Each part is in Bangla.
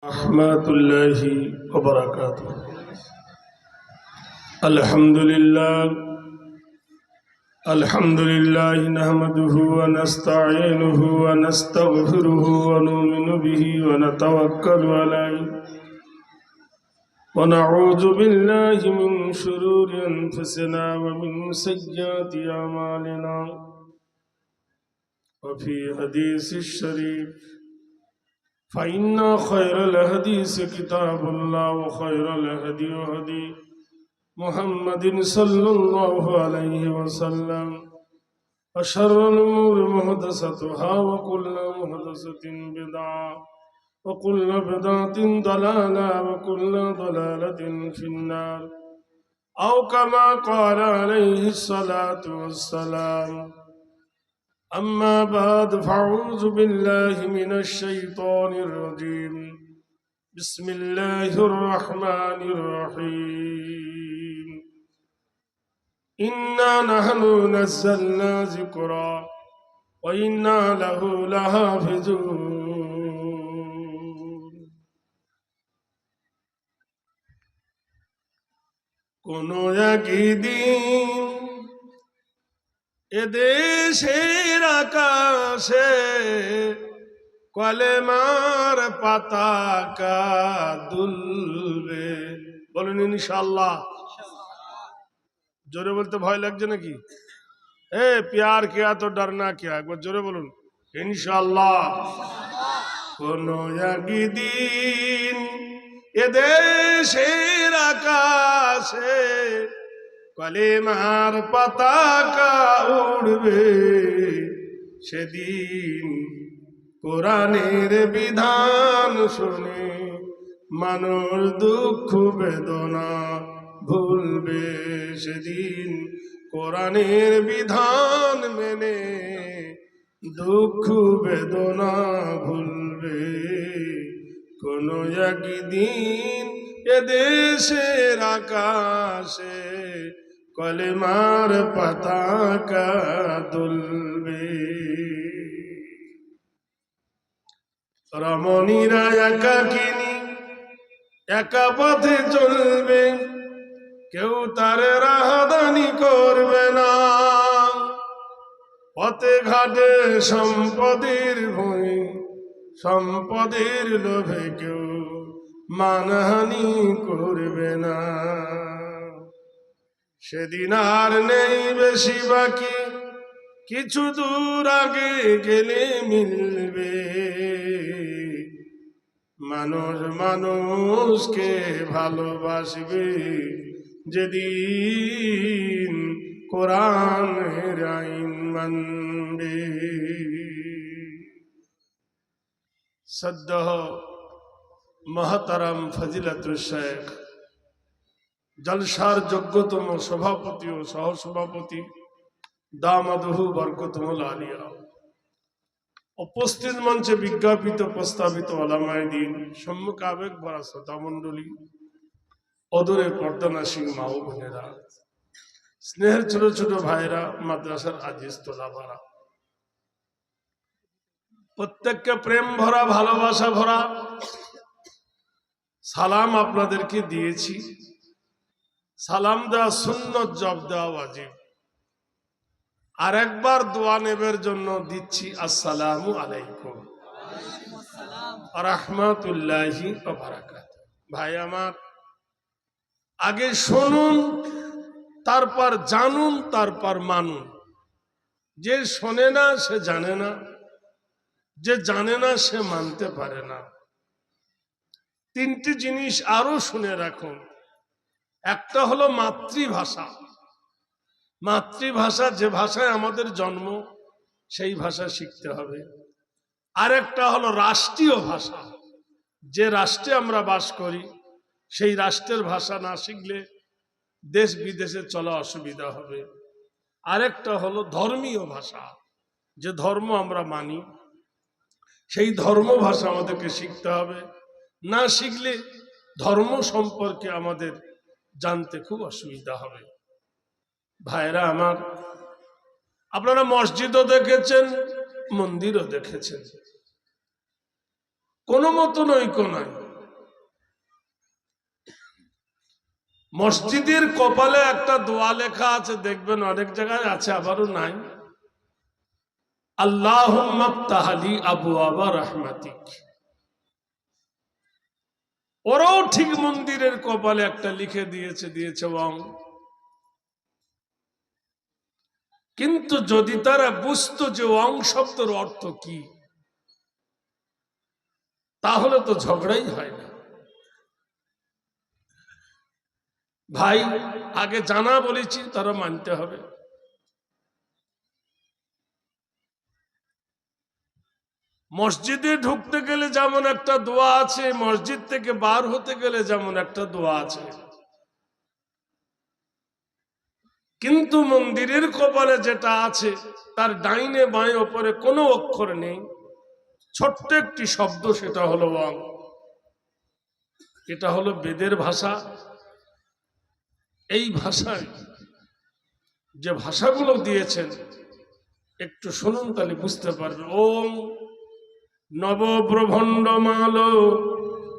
رحمة الله وبركاته. الحمد لله نحمده ونستعينه ونستغفره ونؤمن به ونتوكل عليه ونعوذ بالله من شرور أنفسنا ومن سيئات أعمالنا. وفي حديث الشريف فإن خير الحديث كتاب الله وخير الهدي هدي محمد صلى الله عليه وسلم وشر الأمور محدثاتها وكل محدثة بدعة وكل بدعة ضلالة وكل ضلالة في النار أو كما قال عليه الصلاة والسلام. أما بعد فأعوذ بالله من الشيطان الرجيم. بسم الله الرحمن الرحيم. إنا نحن نزلنا ذكرا وإنا له لحافظون. কোনো একদিন এদেশের আকাশে কলেমার পতাকা দুলবে। বলুন ইনশাআল্লাহ। জোরে বলতে ভয় লাগছে নাকি? প্যার কিয়া তো ডরনা কিয়া, একবার জোরে বলুন ইনশাআল্লাহ। কোন একদিন এদেশের আকাশে কলেমার পতাকা উড়বে, সেদিন কোরআনের বিধান শুনে মানুষ দুঃখ বেদনা ভুলবে। সেদিন কোরআনের বিধান মেনে দুঃখ বেদনা ভুলবে। কোন একদিন এদেশের আকাশে কলেমার পতাকা দুলবে। রমণীরা একাকিনী একা পথে চলবে, কেউ তার রাহাদানি করবে না। পথে ঘাটে সম্পদের ভয়, সম্পদের লোভে কেউ মানহানি করবে না। সেদিন আর নেই বেশি বাকি, কিছু দূর আগে গেলে মিলবে। মানুষ মানুষকে ভালোবাসবে, যেদিন কোরআনের আইন মানবে। সদ্যহ মহতারাম ফজিলাতুল শেখ জলসার যোগ্যতম সভাপতি ও সহসভাপতি দামাদহু বরকতুল আলিয়া, উপস্থিত মঞ্চে বিজ্ঞাপিত প্রস্তাবিত ওলামায়ে দ্বীন, সম্মুখে আবেগ ভরা শ্রোতা মণ্ডলী, অদূরে পর্দানাসীন মা ও বোনেরা, স্নেহের ছোট ছোট ভাইরা, মাদ্রাসার আজিজ তোলাবারা, প্রত্যেককে প্রেম ভরা ভালোবাসা ভরা সালাম আপনাদেরকে দিয়েছি। সালাম দেওয়া সুন্নত, জব দেওয়া ওয়াজিব। আর একবার দোয়া নেবের জন্য দিচ্ছি, আসসালামু আলাইকুম ওয়া রাহমাতুল্লাহি ওয়া বারাকাতুহু। ভাই আমার, আগে শুনুন, তারপর জানুন, তারপর মানুন। যে শোনে না সে জানে না, যে জানে না সে মানতে পারে না। তিনটি জিনিস আরো শুনে রাখুন। একটা হলো মাতৃভাষা। মাতৃভাষা, যে ভাষায় আমাদের জন্ম, সেই ভাষা শিখতে হবে। আরেকটা হলো রাষ্ট্রীয় ভাষা, যে রাষ্ট্রে আমরা বাস করি সেই রাষ্ট্রের ভাষা না শিখলে দেশ বিদেশে চলা অসুবিধা হবে। আরেকটা হলো ধর্মীয় ভাষা, যে ধর্ম আমরা মানি সেই ধর্ম ভাষা আমাদেরকে শিখতে হবে। না শিখলে ধর্ম সম্পর্কে আমাদের জানতে খুব অসুবিধা হবে। ভাইরা আমার, আপনারা মসজিদও দেখেছেন, মন্দিরও দেখেছেন, কোনো মতন ঐক্য নাই। মসজিদের কপালে একটা দোয়া লেখা আছে, দেখবেন অনেক জায়গায় আছে, আবারও নাই। আল্লাহুম্মা ফতাহলি আবওয়াবা রাহমাতিক। ওরাও ঠিক মন্দিরের কপালে একটা লিখে দিয়েছে ওং। কিন্তু যদি তারা বুঝতো যে ওং শব্দের অর্থ কি, তাহলে তো ঝগড়াই হয় না। ভাই, আগে জানা বলেছি, তারা মানতে হবে। মসজিদে ঢুকতে গেলে যেমন একটা দোয়া আছে, মসজিদ থেকে বার হতে গেলে যেমন একটা দোয়া আছে, কিন্তু মন্দিরের কপালে যেটা আছে তার ডাইনে বাঁয়ে ওপরে কোনো অক্ষর নেই, ছোট্ট একটি শব্দ, সেটা হলো ওয়াং। এটা হলো বেদের ভাষা। এই ভাষায় যে ভাষাগুলো দিয়েছেন একটু শুনুন, তাহলে বুঝতে পারবেন। ওম নবব্রহ্মণ্ড মাল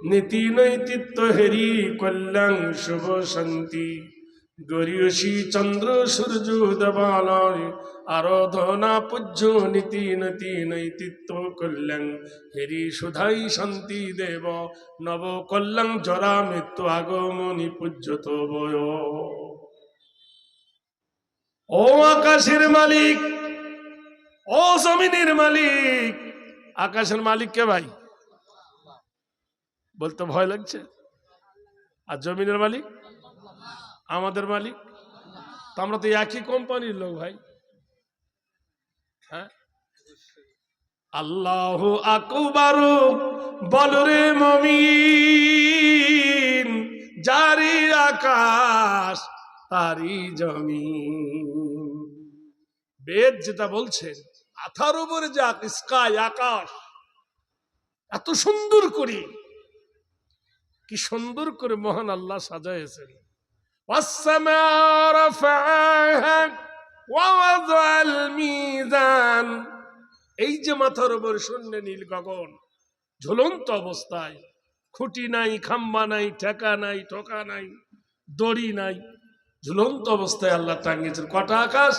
নীতি নৈতিত্ব হেরি কল্যাণ শুভ শান্তি গরিয়সী চন্দ্র সূর্য দেবালয় আরাধনা পূজ্য নীতি নতি নৈতিত্ব কল্যাণ হেরি সুধাই শান্তি দেব নব কল্যাণ জরা মৃত্যু আগমনী পূজ্যত বয়। ও আকাশের মালিক, ও জমিনের মালিক। আকাশের মালিক কে ভাই? বলতে ভয় লাগছে। আর জমিনের মালিক? আমাদের মালিক। তো আমরা তো একই কোম্পানির লোক ভাই। হ্যাঁ, আল্লাহু আকবার বল রে মুমিন, জারি আকাশ তারি জমিন। বেদ যেটা বলছেন, মাথার উপরে যে স্কাই, আকাশ এত সুন্দর করে, কি সুন্দর করে মহান আল্লাহ সাজাইছেন। এই যে মাথার উপর শূন্য নীল গগন, ঝুলন্ত অবস্থায়, খুঁটি নাই, খাম্বা নাই, ঠেকা নাই, ঠোকা নাই, দড়ি নাই, ঝুলন্ত অবস্থায় আল্লাহ টাঙ্গিয়েছেন। কটা আকাশ?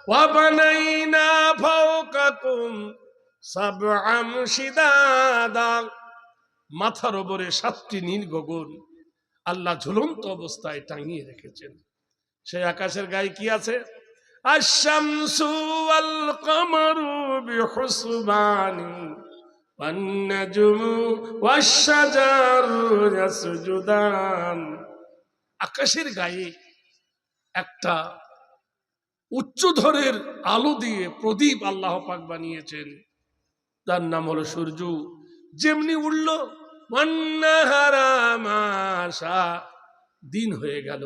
ওয়াবানাইনা ফাওকাকুম সাবআম শিদাদা। মাথার উপরে 7টি নীল গগন আল্লাহ ঝুলন্ত অবস্থায় টাঙিয়ে রেখেছেন। সেই আকাশের গায়ে কি আছে? আশ-শামসু ওয়াল কমারু বিহুসবানি ওয়ান নাজমু ওয়াশ-শাজারু ইয়াসজুদান। আকাশের গায়ে একটা উচ্চধরের আলো দিয়ে প্রদীপ আল্লাহ পাক বানিয়েছেন, তার নাম হলো সূর্য। যেমনি উঠল মাসা, দিন হয়ে গেল।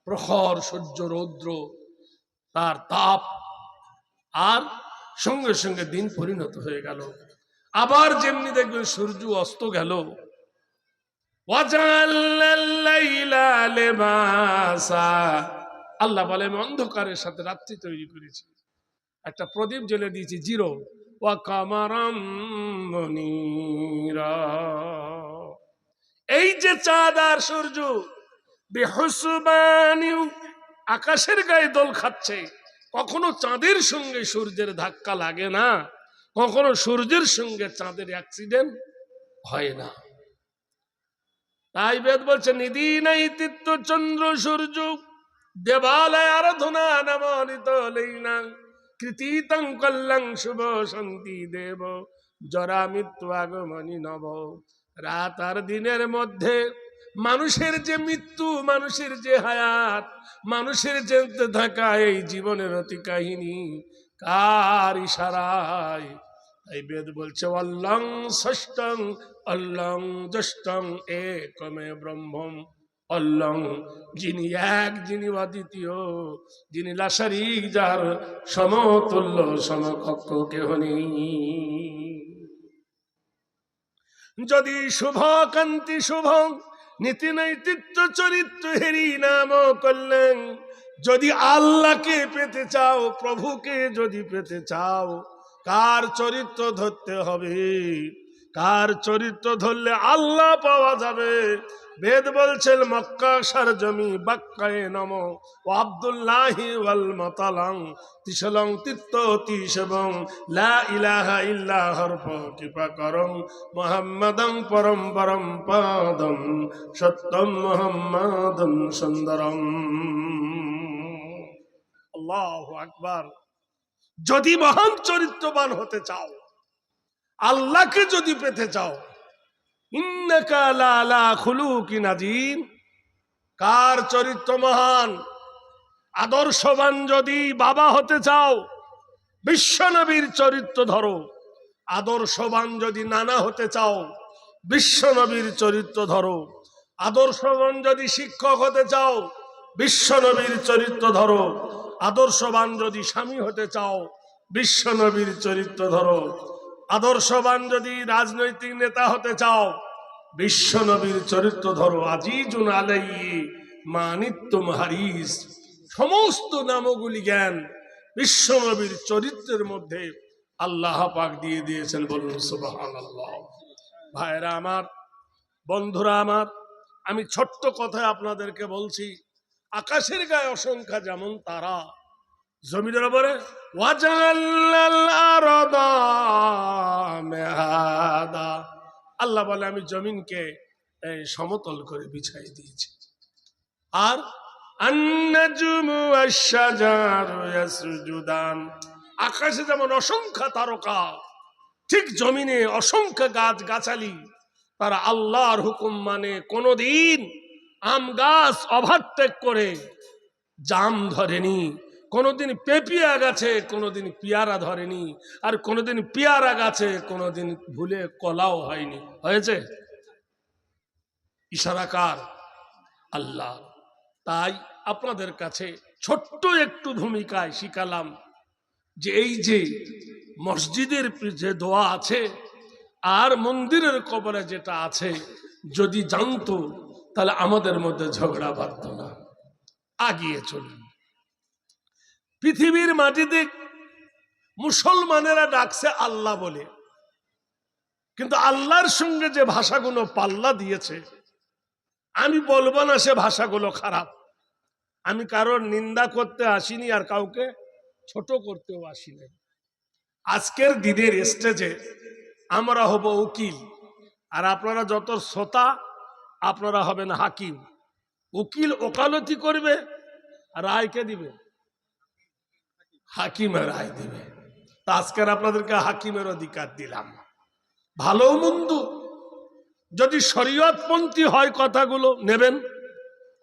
প্রখর সূর্য রৌদ্র, তার তাপ, আর সঙ্গে সঙ্গে দিন পরিণত হয়ে গেল। আবার যেমনি দেখবেন সূর্য অস্ত গেল। আল্লাহ বলে, আমি অন্ধকারের সাথে রাত্রি তৈরি করেছি, একটা প্রদীপ জ্বেলে দিয়েছি, জিরো। ওয়া কামারাম মুনীরা। এই যে চাঁদ আর সূর্য বিহুসবানি, আকাশের গায়ে দোল খাচ্ছে। কখনো চাঁদের সঙ্গে সূর্যের ধাক্কা লাগে না, কখনো সূর্যের সঙ্গে চাঁদের অ্যাক্সিডেন্ট হয় না। তাই বেদ বলছে, নিধি নৈতিত্ব চন্দ্র সূর্য দেবালয় আরাধনা নমনিত লীনা কৃতিতং কল্যাণ শুভ শান্তি দেব জরা মৃত্যু আগমনী নব। রাত আর দিনের মধ্যে মানুষের যে মৃত্যু, মানুষের যে হায়াত, মানুষের যে থাকা, এই জীবনের অতি কাহিনী কার ইশারায়? এই বেদ বলছে, অল্লং ষষ্ঠং অল্লং জ্যেষ্ঠং একমে ব্রহ্মম। অল্লং, যিনি এক, যিনি অদ্বিতীয়, যিনি লাশারিক, যার সমতুল্য সমকক্ষ কেহ নেই। যদি শুভ কান্তি শুভ নীতি নৈতিত্য চরিত্র হেরি নাম কল্যাণ, যদি আল্লাহকে পেতে চাও, প্রভুকে যদি পেতে চাও, কার চরিত্র ধরতে হবে, কার চরিত্র ধরলে আল্লাহ পাওয়া যাবে? বেদ বলছেন মক্কা সারজমি বাক্কায়ে নম ও আব্দুল্লাহি ওয়াল মাতালাং তিসলং তিত্ত তিসবং লা ইলাহা ইল্লা হরফ কৃপা করং মুহাম্মাদাং পরম পরম পাদম সত্যম মুহাম্মাদুন সুন্দরম। আল্লাহু আকবার। যদি মহান চরিত্রবান হতে চাও, আল্লাহকে যদি পেতে চাও, ইন্নাকা লাআলা খুলুকিন আযীম, কার চরিত্র মহান, আদর্শবান যদি বাবা হতে চাও, বিশ্বনবীর চরিত্র ধরো। আদর্শবান যদি নানা হতে চাও, বিশ্বনবীর চরিত্র ধরো। আদর্শবান যদি শিক্ষক হতে চাও, বিশ্বনবীর চরিত্র ধরো। আদর্শবান যদি স্বামী হতে চাও, বিশ্বনবীর চরিত্র ধরো। আদর্শবান যদি রাজনৈতিক নেতা হতে চাও, বিশ্বনবীর চরিত্র ধরো। আজিজুন আলাইহি মা আনিতুম হারিস, সমস্ত নামগুলি জ্ঞান বিশ্বনবীর চরিত্রের মধ্যে আল্লাহ পাক দিয়ে দিয়েছেন। বলুন সুবহানাল্লাহ। ভাইরা আমার, বন্ধুরা আমার, আমি ছোট্ট কথায় আপনাদেরকে বলছি, আকাশের গায়ে অসংখ্য যেমন তারা, জমিনের উপরে ওয়াজাল্লাল আরদা মেহাদা, আল্লাহ বলে আমি জমিনকে সমতল করে বিছাই দিয়েছি। আর আন-নাজমু ওয়াশ-শাজারু ইয়াসজুদান, আকাশে যেমন অসংখ্য তারকা, ঠিক জমিনে অসংখ্য গাছ গাছালি, তারা আল্লাহর হুকুম মানে। কোনদিন আম গাছ ওভারটেক করে জাম ধরেনি, কোনদিন পেপিয়া গাছে কোনদিন পিয়ারা ধরেনি, আর কোনদিন পিয়ারা গাছে কোনদিন ভুলে কলাও হয়নি। হয়েছে? ইশারা কার? আল্লাহ। তাই আপনাদের কাছে ছোট্ট একটু ভূমিকায় শিখালাম যে এই যে মসজিদের যে দোয়া আছে আর মন্দিরের কবরে যেটা আছে, যদি জানতো তাহলে আমাদের মধ্যে ঝগড়া বাঁধত না। আগিয়ে চলুন। পৃথিবীর মাটিতে মুসলমানেরা ডাকছে আল্লাহ বলে, কিন্তু আল্লাহর সঙ্গে যে ভাষাগুলো পাল্লা দিয়েছে, আমি বলবো না সে ভাষাগুলো খারাপ। আমি কারোর নিন্দা করতে আসিনি, আর কাউকে ছোট করতেও আসিনি। আজকের দিনের স্টেজে আমরা হব উকিল, আর আপনারা যত শ্রোতা আপনারা হবেন হাকিম। উকিল ওকালতি করবে, রায়কে দিবে হাকিমের, রায় দিবে। তা আজকের আপনাদেরকে হাকিমের অধিকার দিলাম। ভালো মন্দ যদি শরীয়তপন্থী হয় কথাগুলো নেবেন,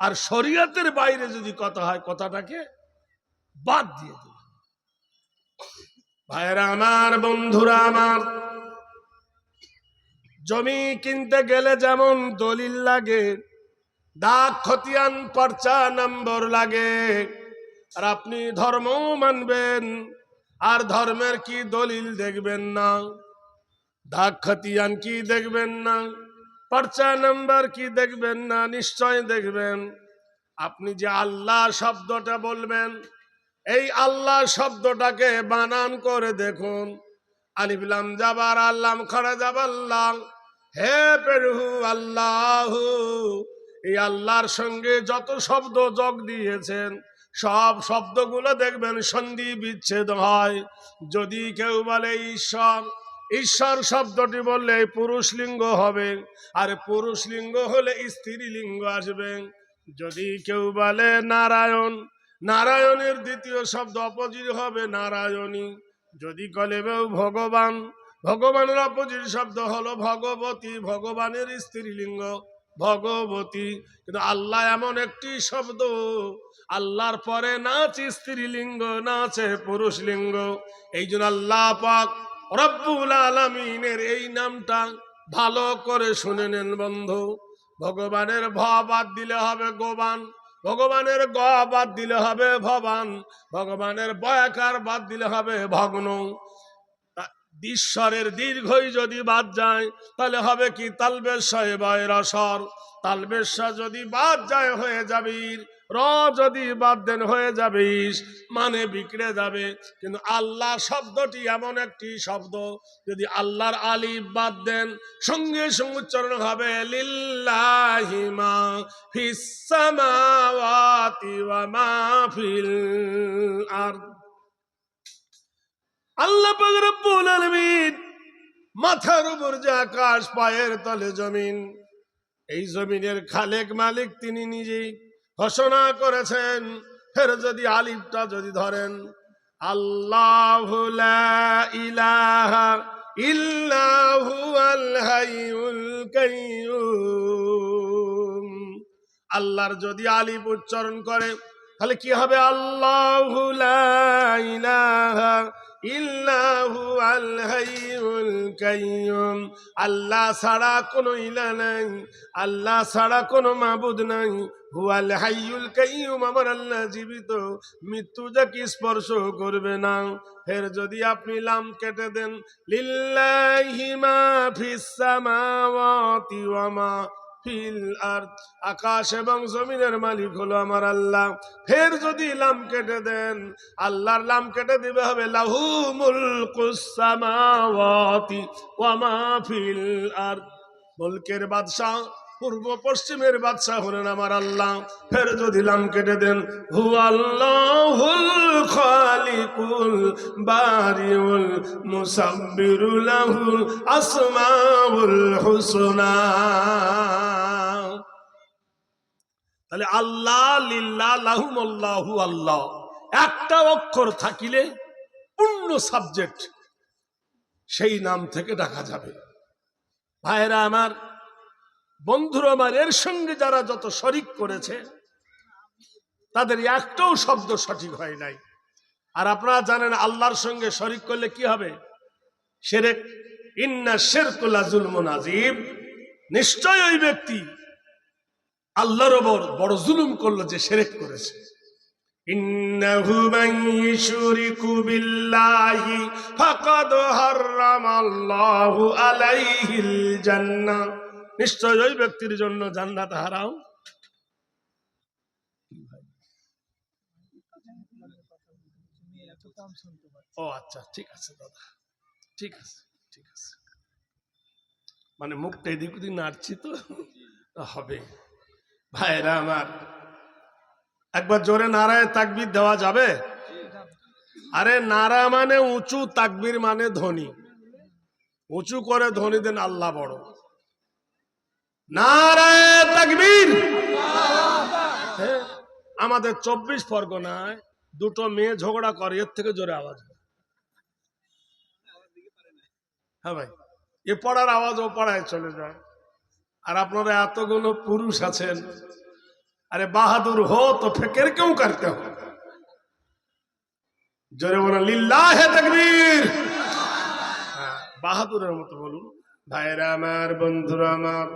আর শরীয়তের বাইরে যদি কথা হয় কথাটাকে বাদ দিয়ে দেবেন। ভাইরা আমার, বন্ধুরা আমার, জমি কিনতে গেলে যেমন দলিল লাগে, দাগ খতিয়ান পর্চা নম্বর লাগে, আর আপনি ধর্ম মানবেন আর ধর্মের কি দলিল দেখবেন না, দাগ খতিয়ান কি দেখবেন না, পর্চা নম্বর কি দেখবেন না? নিশ্চয় দেখবেন। আপনি যে আল্লাহ শব্দটা বলবেন, এই আল্লাহ শব্দটাকে বানান করে দেখুন। আলিফ লাম জাবার আল্লাম খরা জাবাল্লাহ, হে প্রভু আল্লাহু, এই আল্লাহর সঙ্গে যত শব্দ যোগ দিয়েছেন সব শব্দগুলো দেখবেন সন্ধি বিচ্ছেদ হয়। যদি কেউ বলে ঈশ্বর, ঈশ্বর শব্দটি বললে পুরুষলিঙ্গ হবে, আর পুরুষলিঙ্গ হলে স্ত্রীলিঙ্গ আসবে। যদি কেউ বলে নারায়ণ, নারায়ণের দ্বিতীয় শব্দ অপোজিট হবে নারায়ণী। যদি বলে ভগবান, ভগবানের অপোজিট শব্দ হলো ভগবতী, ভগবানের স্ত্রীলিঙ্গ ভগবতী। কিন্তু আল্লাহ এমন একটি শব্দ, আল্লাহর পরে না আছে স্ত্রীলিঙ্গ না আছে পুরুষলিঙ্গ। এই জন্য আল্লাহ পাক রব্বুল আলামিনের এই নামটা ভালো করে শুনে নেন বন্ধু। ভগবানের ভ বাদ দিলে হবে গোবান, ভগবানের গ বাদ দিলে হবে ভবান, ভগবানের বয়াকার বাদ দিলে হবে ভগ্ন। ঈশ্বরের দীর্ঘই যদি বাদ যায় তাহলে হবে কি? তালবেশ বয়রসর। তালবেশ যদি বাদ যায় হয়ে যাবে র যদি বাদ দেন হয়ে যাবে ইস, মানে বিগড়ে যাবে। কিন্তু আল্লাহ শব্দটি এমন একটি শব্দ, যদি আল্লাহর আলিফ বাদ দেন সঙ্গে সঙ্গে উচ্চারণ হবে লিল্লাহি মা ফিস সামাওয়াতি ওয়া মা ফিল আরদ। আল্লাহ পাক রব্বুল আলামিন মাথার উপর যে আকাশ, পায়ের তলে জমিন, এই জমিনের খালেক মালিক তিনি নিজেই ঘোষণা করেছেন। ফের যদি আলিফটা যদি ধরেন, আল্লাহু লা ইলাহা ইল্লা হুয়াল হাইয়ুল কাইয়্যুম, আল্লাহর যদি আলিফ উচ্চারণ করে তাহলে কি হবে? আল্লাহু লা ইলাহা ইল্লাহু আল হাইয়ুল কাইয়্যুম, আল্লাহ ছাড়া কোনো ইলাহ নাই, আল্লাহ ছাড়া কোনো মাবুদ নাই। হুয়াল হাইয়ুল কাইয়্যুম, আমার আল্লাহ জীবিত, মৃত্যু যাকে স্পর্শ করবে না। ফের যদি আপনি লাম কেটে দেন, লিল্লাহি মা ফিস সামাওয়াতি ওয়া মা ফিল আরদ, আকাশ এবং জমিনের মালিক হলো আমার আল্লাহ। ফের যদি লাম কেটে দেন, আল্লাহর লাম কেটে দিবে হবে লাহু মুলকুস সামাওয়াতি ওয়া মা ফিল আরদ, মুলকের বাদশা, পূর্ব পশ্চিমের বাদশা হলেন আমার আল্লাহ। ফের যদি লাম কেটে দেন, হুয়াল্লাহুল খালিকুল বারিউল মুসাব্বিরু লাহুল আসমাউল হুসনা। তাহলে আল্লাহ, লিল্লাহ, লাহুমুল্লাহু, আল্লাহ একটা অক্ষর থাকিলে পূর্ণ সাবজেক্ট সেই নাম থেকে ডাকা যাবে। ভাইরা আমার, বন্ধুরা আমার, এর সঙ্গে যারা যত শরিক করেছে তাদের একটাও শব্দ সঠিক হয় নাই। আর আপনারা জানেন আল্লাহর সঙ্গে শরিক করলে কি হবে? শিরক। ইন্না শিরকা লাযুলমুন আযীম, নিশ্চয় ওই ব্যক্তি আল্লাহর উপর বড় জুলুম করলো যে শিরক করেছে। ইন্নাহু মান ইউশরিকু বিল্লাহি ফাকাদ হারামাল্লাহু আলাইহিল জান্নাহ, নিশ্চয় ওই ব্যক্তির জন্য জান্নাত হারাম। ও আচ্ছা, ঠিক আছে দাদা, ঠিক আছে, ঠিক আছে। মানে মুখটা এদিক ওদিক নাড়ছি তো হবে। ভাইরা আমার, একবার জোরে নারায়ে তাকবীর দেওয়া যাবে? আরে নারা মানে উঁচু, তাকবীর মানে ধ্বনি। উঁচু করে ধ্বনি দেন, আল্লাহ বড়। নারায়ে তাকবীর। হ্যাঁ, আমাদের 24 পরগনায় দুটো মেয়ে ঝগড়া করে, এর থেকে জোরে আওয়াজ হয়। হ্যাঁ ভাই, এ পড়ার আওয়াজ ও পড়ায় চলে যায়। আর আপনারা এতগুলো পুরুষ আছেন, আরে বাহাদুর হো তো ফিকির क्यों करते हो? জোরে বলেন লিল্লাহে তাকবীর। বাহাদুরের মতো বলুন। ভাইরা আমার, বন্ধুরা আমার,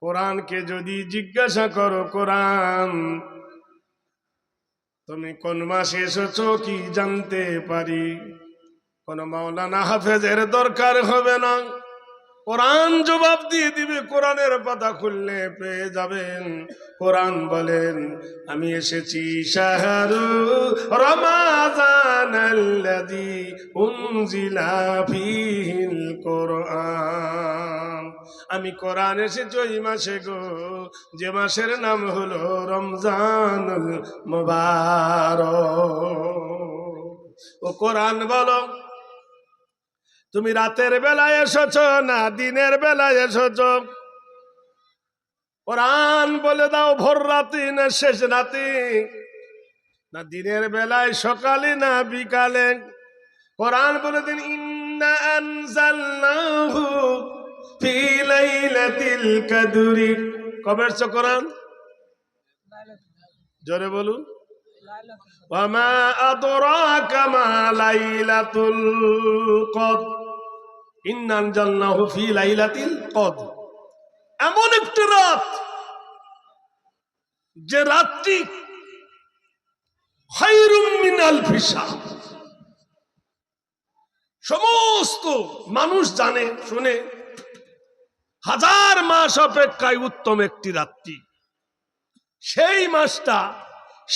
কোরআনকে যদি জিজ্ঞাসা করো, কোরআন তুমি কোন মাসে এসেছো কি জানতে পারি, কোন মাওলানা হাফেজের দরকার হবে না, কোরআন জবাব দিয়ে দিবে। কোরআনের পাতা খুললে পেয়ে যাবেন। কোরআন বলেন, আমি এসেছি শাহরু রমাযানাল্লাযী উনজিলা ফীহিল কোরআন, আমি কোরআন এসেছি ওই মাসে গো, যে মাসের নাম হলো রমজানুল মুবারক। ও কোরআন বলো, তুমি রাতের বেলায় এসেছ না দিনের বেলায় এসেছ? কোরআন বলে দাও, ভোর রাতে না শেষ রাতে, না দিনের বেলায় সকালে না বিকালে? কোরআন বলে দিন, ইন্না আনজালনাহু ফি লাইলাতিল কদরি। কবে এসেছে কোরআন? জোরে বলুন। ওয়া মা আদরাকা মা লাইলাতুল কদর, ইন্না আনজালনাহু ফি লাইলাতিল কদর, এমন একটি রাত যে রাতটি খায়রুম মিন আলফি শাহর, সমস্ত মানুষ জানে শুনে, 1000 মাস অপেক্ষায় উত্তম একটি রাত্রি। সেই মাসটা,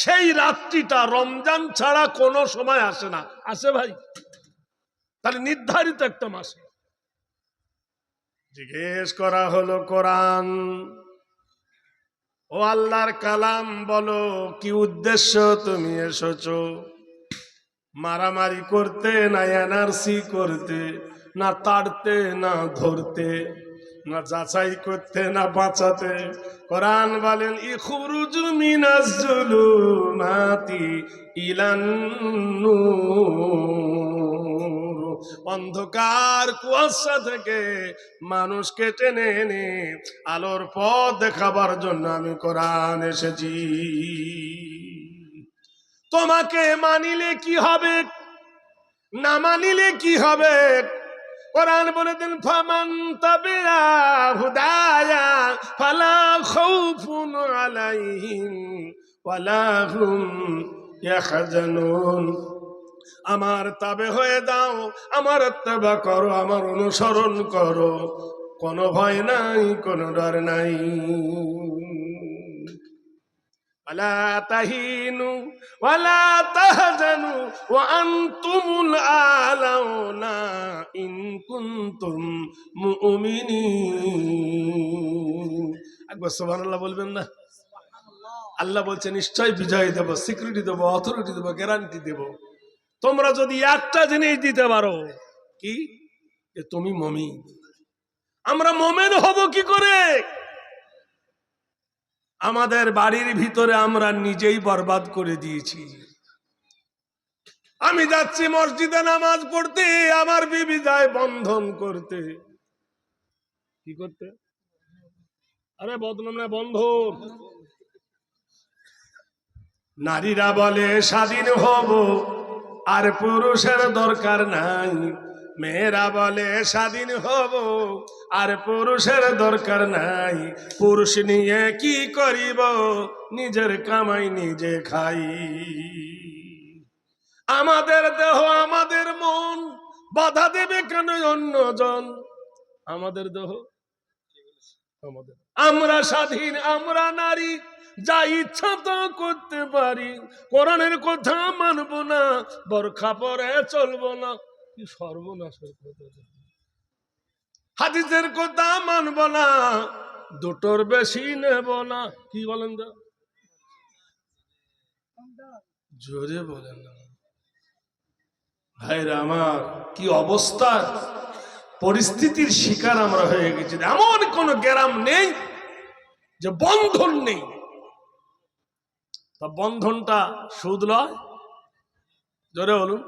সেই রাত্রিটা রমজান ছাড়া কোনো সময় আসে না। আসে ভাই? তাহলে নির্ধারিত একটা মাসে। জিজ্ঞেস করা হলো কোরআন, ও আল্লাহর কালাম, বলো কি উদ্দেশ্য তুমি এসেছো? মারামারি করতে, না এনআরসি করতে, না তাড়তে, না ধরতে, না যাচাই করতে, না বাঁচাতে? কোরআন বলেন ইখরুজু মিনাজ জুলুমাতি ইলান নূর, অন্ধকার কুয়াশা থেকে মানুষকে টেনে এনে আলোর পথ দেখাবার জন্য আমি কোরআন এসেছি। তোমাকে মানিলে কি হবে, না মানিলে কি হবে? কোরআন বলে দেন ফামান তাবিআ হুদায়া ফালা খাউফুন আলাইহিম ওয়ালা হুম ইয়াহজানুন। আমার তাবে হয়ে দাও, আমার ইত্তেবা করো, আমার অনুসরণ করো, কোনো ভয় নাই, কোনো ডর নাই। ওয়ালা তাহিনু ওয়ালা তাহজানু ওয়া আনতুমুল আলাউনা ইন কুনতুম মুমিনিন। একবার সুবহানাল্লাহ বলবেন না? আল্লাহ বলছে নিশ্চয় বিজয় দেব, সিকিউরিটি দেব, অথরিটি দেব, গ্যারান্টি দেব, তোমরা যদি একটা জিনিস দিতে পারো। কি? যে তুমি মুমিন। আমরা মুমিন হব কি করে? আমাদের বাড়ির ভিতরে আমরা নিজেই বরবাদ করে দিয়েছি। আমি যাচ্ছি মসজিদে নামাজ পড়তে, আমার বিবি যায় বন্ধন করতে। কি করতে? আরে বদনাম না, বন্ধন। নারীরা বলে স্বাধীন হব, আর পুরুষের দরকার নাই। মেয়েরা বলে স্বাধীন হব, আর পুরুষের দরকার নাই। পুরুষ নিয়ে কি করিব, নিজের কামাই নিজে খাই। আমাদের দেহ, আমাদের মন, বাধা দেবে কেন অন্যজন? আমাদের দেহ আমাদের, আমরা স্বাধীন, আমরা নারী, যা ইচ্ছা তা করতে পারি। কোরআনের কথা মানব না, বোরখা পরে চলবো না। কি সর্বনাশের কথা! হাদিসের কথা মানব না, দুটোর বেশি নেব না। কি বলেন তো? জোরে বলেন না ভাইরা আমার। কি অবস্থা, পরিস্থিতির শিকার আমরা হয়ে গেছি। এমন কোন গ্রাম নেই যে বন্ধন নেই। তা বন্ধনটা সুদ লয়? জোরে বলুন।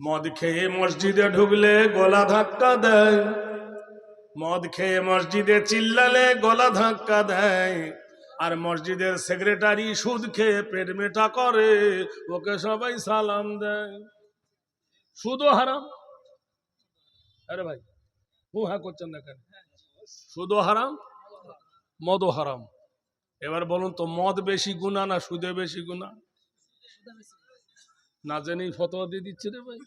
মদ খেয়ে মসজিদে ঢুকলে গলা ধাক্কা দেয়, মদ খেয়ে মসজিদে চিল্লালে গলা ধাক্কা দেয়, আর মসজিদের সেক্রেটারি সুদ খেয়ে পেট মেটা করে, ওকে সবাই সালাম দেয়। সুদও হারাম। আরে ভাই হুহা করছেন না কেন? সুদও হারাম, মদও হারাম। এবার বলুন তো, মদ বেশি গুনাহ না সুদে বেশি গুনাহ? না জেনেই ফতোয়া দিয়ে দিচ্ছে রে ভাই।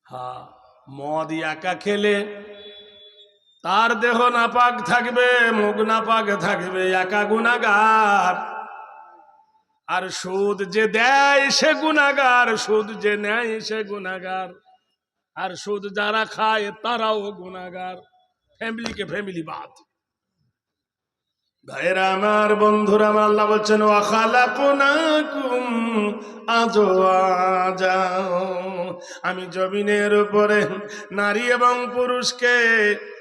হ্যাঁ, মদ একা খেলে তার দেহ নাপাক থাকবে, মুখ নাপাক থাকবে, একা গুনাহগার। আর সুদ যে দেয় সে গুনাহগার, সুদ যে নেয় সে গুনাহগার। আর সুদ যারা খায় তারাও গুনাহগার। ফ্যামিলিকে ফ্যামিলি বাদ। ভাইরা আমার, বন্ধুরা আমার, আল্লাহ বলছেন ওয়া খালাকনাকুম আজওয়াজা, আমি জমিনের উপরে নারী এবং পুরুষকে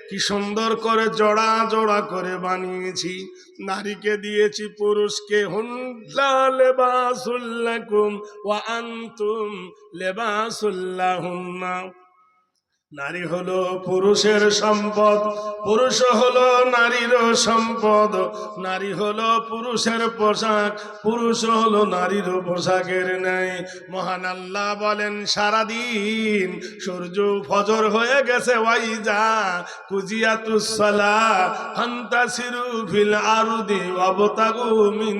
কি সুন্দর করে জোড়া জোড়া করে বানিয়েছি। নারীকে দিয়েছি পুরুষকে, হুন্না লিবাসুল লাকুম ওয়া আনতুম লিবাসুল লাহুন্না। নারী হলো পুরুষের সম্পদ, পুরুষ হলো নারীর সম্পদ। নারী হলো পুরুষের পোশাক, পুরুষ হলো নারীর পোশাকের ন্যায়। মহান আল্লাহ বলেন সারাদিন সূর্য ফজর হয়ে গেছে, ওয়াইজা কুজিয়াতুস সালাহ ফান্তাসিরু ফিল আরদি ওয়াবতাগু মিন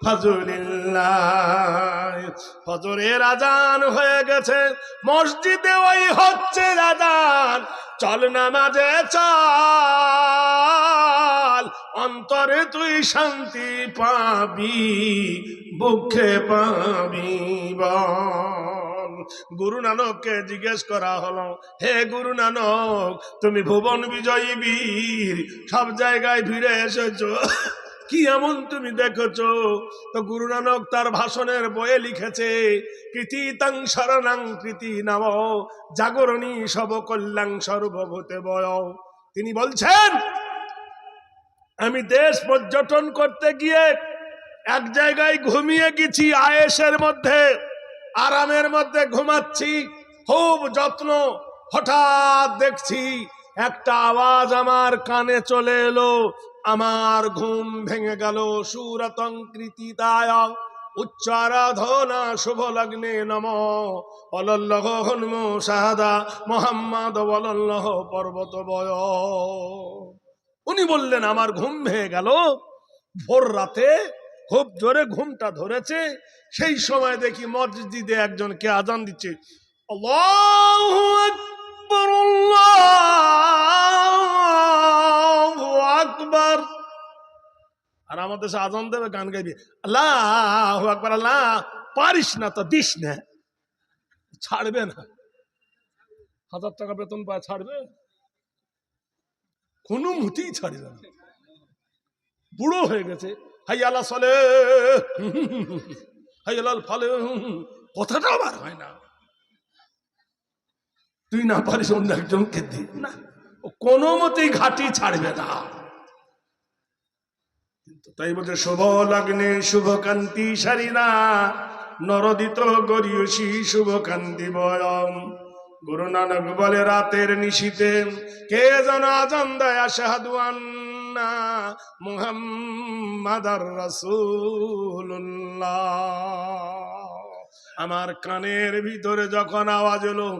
ফাজলিল্লাহ। ফজরের আজান হয়ে গেছে, মসজিদে ওই হচ্ছে আজান। প্রাণ চল নামাজে চল, অন্তরে তুই শান্তি পাবি, বুকে পাবি বল। গুরু নানককে জিজ্ঞেস করা হলো, হে গুরু নানক, তুমি ভুবন বিজয়ী বীর, সব জায়গায় ফিরে এসেছো, কি এমন তুমি দেখেছো? তো গুরু নানক তার ভাষণের বইয়ে লিখেছে, কৃতিতাং শরণাং কৃতি নাম জাগরণী সব কল্যাং সর্বভূতে বয়। তিনি বলছেন, আমি দেশ পর্যটন করতে গিয়ে এক জায়গায় ঘুমিয়ে গেছি, আয়েশের মধ্যে, আরামের মধ্যে ঘুমাচ্ছি, খুব যত্ন। হঠাৎ দেখছি একটা আওয়াজ আমার কানে চলে এলো, আমার ঘুম ভেঙে গেল। সুরতং কৃতিতায় উচ্চারাধনা শুভ লগ্নে নম, অলল্লহ হন্ম শাহাদা মোহাম্মদ অলল্লহ পর্বত বয়। উনি বললেন, আমার ঘুম ভেঙে গেল ভোর রাতে, খুব জোরে ঘুমটা ধরেছে, সেই সময় দেখি মসজিদে একজনকে আজান দিচ্ছে, আল্লাহু আকবার আল্লাহু আকবার। আর আমাদের দেশে আজান দেবে, গান গাইবে, আল্লাহু আকবার। আল্লাহ পারিস না তো দিস না, ছাড়বে না। 1000 টাকা বেতন পায়, ছাড়বে? কোনো মুতেই ছাড়বে না। বুড়ো হয়ে গেছে, হাই আল্লাহ সলে, হাই আল্লাহ ফলে, কথাটা আবার হয় না। তুই না পারিস অন্য একজনকে দি না, কোনো মতেই ঘাটি ছাড়বে না। তাই বলছে, শুভ লগ্নে শুভকান্তি সারিনা, নরদিত গরিয়সী শুভকান্তি বয়ম। গুরু নানক বলে, রাতের নিশীতে কে যেন আজান দেয়, আশহাদু আন্না মুহাম্মাদার রাসূলুল্লাহ। আমার কানের ভিতরে যখন আওয়াজ এলো,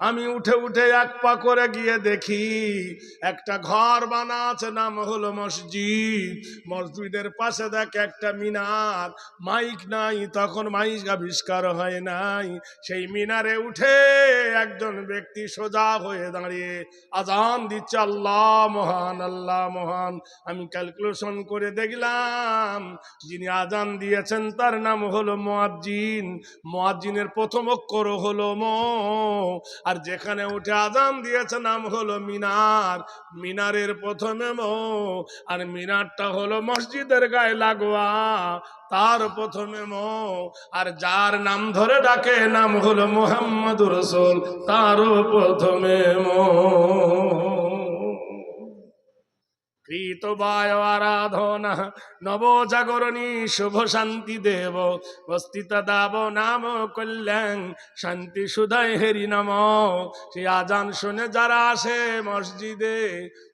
আমি উঠে উঠে এক পা করে গিয়ে দেখি একটা ঘর বানা আছে, নাম হলো মসজিদ। মসজিদের পাশে দেখে একটা মিনার, মাইক নাই, তখন মাইক আবিষ্কার হয় নাই। সেই মিনারে উঠে একজন ব্যক্তি সোজা হয়ে দাঁড়িয়ে আজান দিচ্ছে, আল্লাহ মহান, আল্লাহ মহান। আমি ক্যালকুলেশন করে দেখলাম, যিনি আজান দিয়েছেন তার নাম হলো মুয়াজ্জিন। মুয়াজ্জিনের প্রথম অক্ষর হলো ম, আর যেখানে উঠে আজান দিয়েছে নাম হলো মিনার, মিনারের প্রথমে ম, আর মিনারটা হলো মসজিদের গায়ে লাগোয়া, তার প্রথমে ম, আর যার নাম ধরে ডাকে নাম হলো মুহাম্মদুর রাসূল, তারও প্রথমে ম। কৃতবায় আরাধনা নব জাগরণী শুভ শান্তি দেব, বস্তিত দাব নাম কল্যাণ শান্তি সুধায় হেরি নাম। সেই আজান শুনে যারা আসে মসজিদে,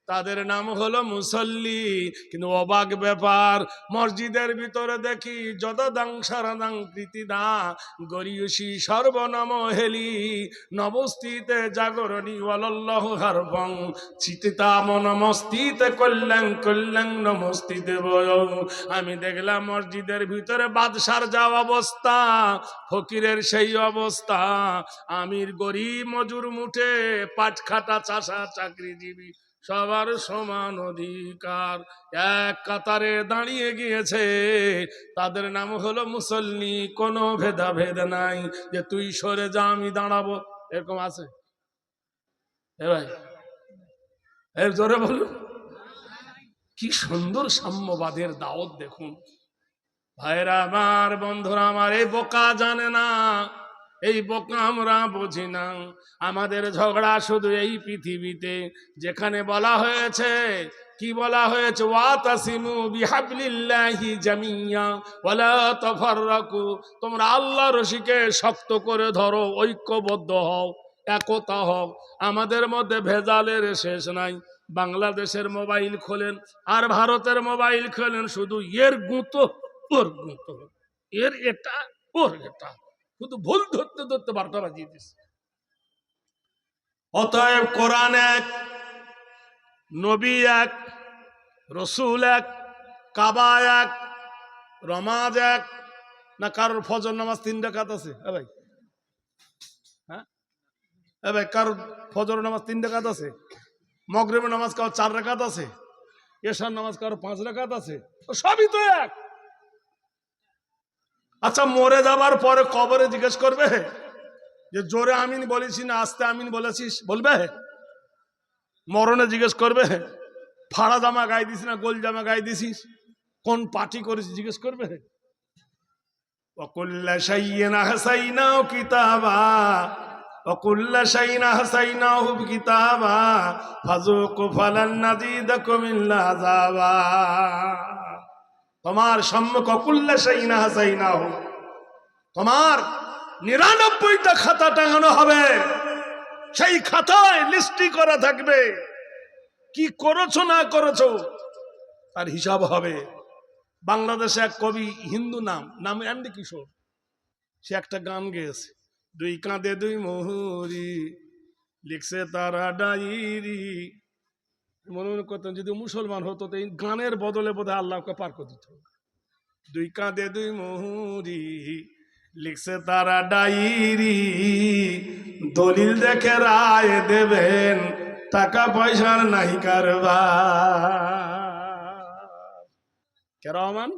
তাদের নাম হলো মুসল্লি। কিন্তু অবাক ব্যাপার, মসজিদের ভিতরে দেখি যদাদাং সারাদাং কৃতিদা গরিয়সী সর্বনাম হেলি, নবস্থিতে জাগরণী ওয়ালাল্লাহু হারবং চিতিতাম নমস্তিতে কল্যাণ কল্যাণ নমস্তিতে বয়। আমি দেখলাম মসজিদের ভিতরে বাদশার যা অবস্থা, ফকিরের সেই অবস্থা, আমির গরিব মজুর মুঠে পাটখাটা চাষা চাকরিজীবী সবার সমান অধিকার, এক কাতারে দাঁড়িয়ে গিয়েছে। তাদের নাম হলো মুসল্লি, কোনো ভেদাভেদ নাই যে তুই সরে যা আমি দাঁড়াবো, এরকম আছে? এ ভাই, এর জোরে বলুন। কি সুন্দর সাম্যবাদের দাওয়াত দেখুন। ভাইরা আমার, বন্ধুরা আমার, এই বোকা জানে না, এই বোকা আমরা বুঝি না। আমাদের ঝগড়া শুধু এই পৃথিবীতে, যেখানে বলা হয়েছে, কি বলা হয়েছে, ওয়াতাসিমু বিহাবলিল্লাহি জামিয়া ওয়ালা তাফাররাকু, তোমরা আল্লাহর রশিকে শক্ত করে ধরো, ঐক্যবদ্ধ হও, একতা হও। আমাদের মধ্যে ভেজালের শেষ নাই। বাংলাদেশের মোবাইল খোলেন আর ভারতের মোবাইল খোলেন, শুধু এর গুঁতো ওর গুঁতো, এর এটা ওর এটা, শুধু ভুল ধরতে ধরতে 12টা বাজিয়ে দিচ্ছে। অতএব কোরআন এক, নবী এক, রসুল এক, কাবা এক, রমাজ এক। না কারোর ফজর নামাজ 3 রাকাত আছে? ভাই, হ্যাঁ, ভাই কারো ফজর নামাজ 3 রাকাত আছে, মাগরিবের নামাজ কারো 4 রাকাত আছে, এশার নামাজ কারো 5 রাকাত আছে, সবই তো এক। আচ্ছা মরে যাবার পরে কবরে জিজ্ঞেস করবে যে জোরে আমিন বলেছি না আস্তে আমিন বলেছিস, বলবে? মরণে জিজ্ঞেস করবে ফাড়া জামা গায়ে দিস না গোল জামা গায়ে দিছিস, কোন পার্টি করেছিস জিজ্ঞেস করবে? ওয়াকুল্লা শাইইন আহসাইনাহু কিতাবা ওয়াকুল্লা শাইইন আহসাইনাহু কিতাবা ফাযুকু ফালান নাযীদাকুম ইল্লা আযাবা। তোমার সম্মুখ ওয়াকুল্লা শাইইন আহসাইনাহু, তোমার 99টা খাতা টাঙানো হবে, সেই খাতায় লিস্টি করা থাকবে, কি করেছো না করেছো তার হিসাব হবে। বাংলাদেশে এক কবি, হিন্দু নাম অ্যান্ডি কিশোর, সে একটা গান গেয়েছে, 2 কাঁধে 2 মোহরি লিখছে তারা ডায়েরি। মনে মনে করতেন যদি মুসলমান হতো তো এই গানের বদলে বোধহয় আল্লাহকে পার করে দিত। 2 কাঁধে 2 মোহরি লিখছে তারা ডায়েরি, দলিল দেখে রায় দেবেন, টাকা পয়সার নাই কারবার। কেরামান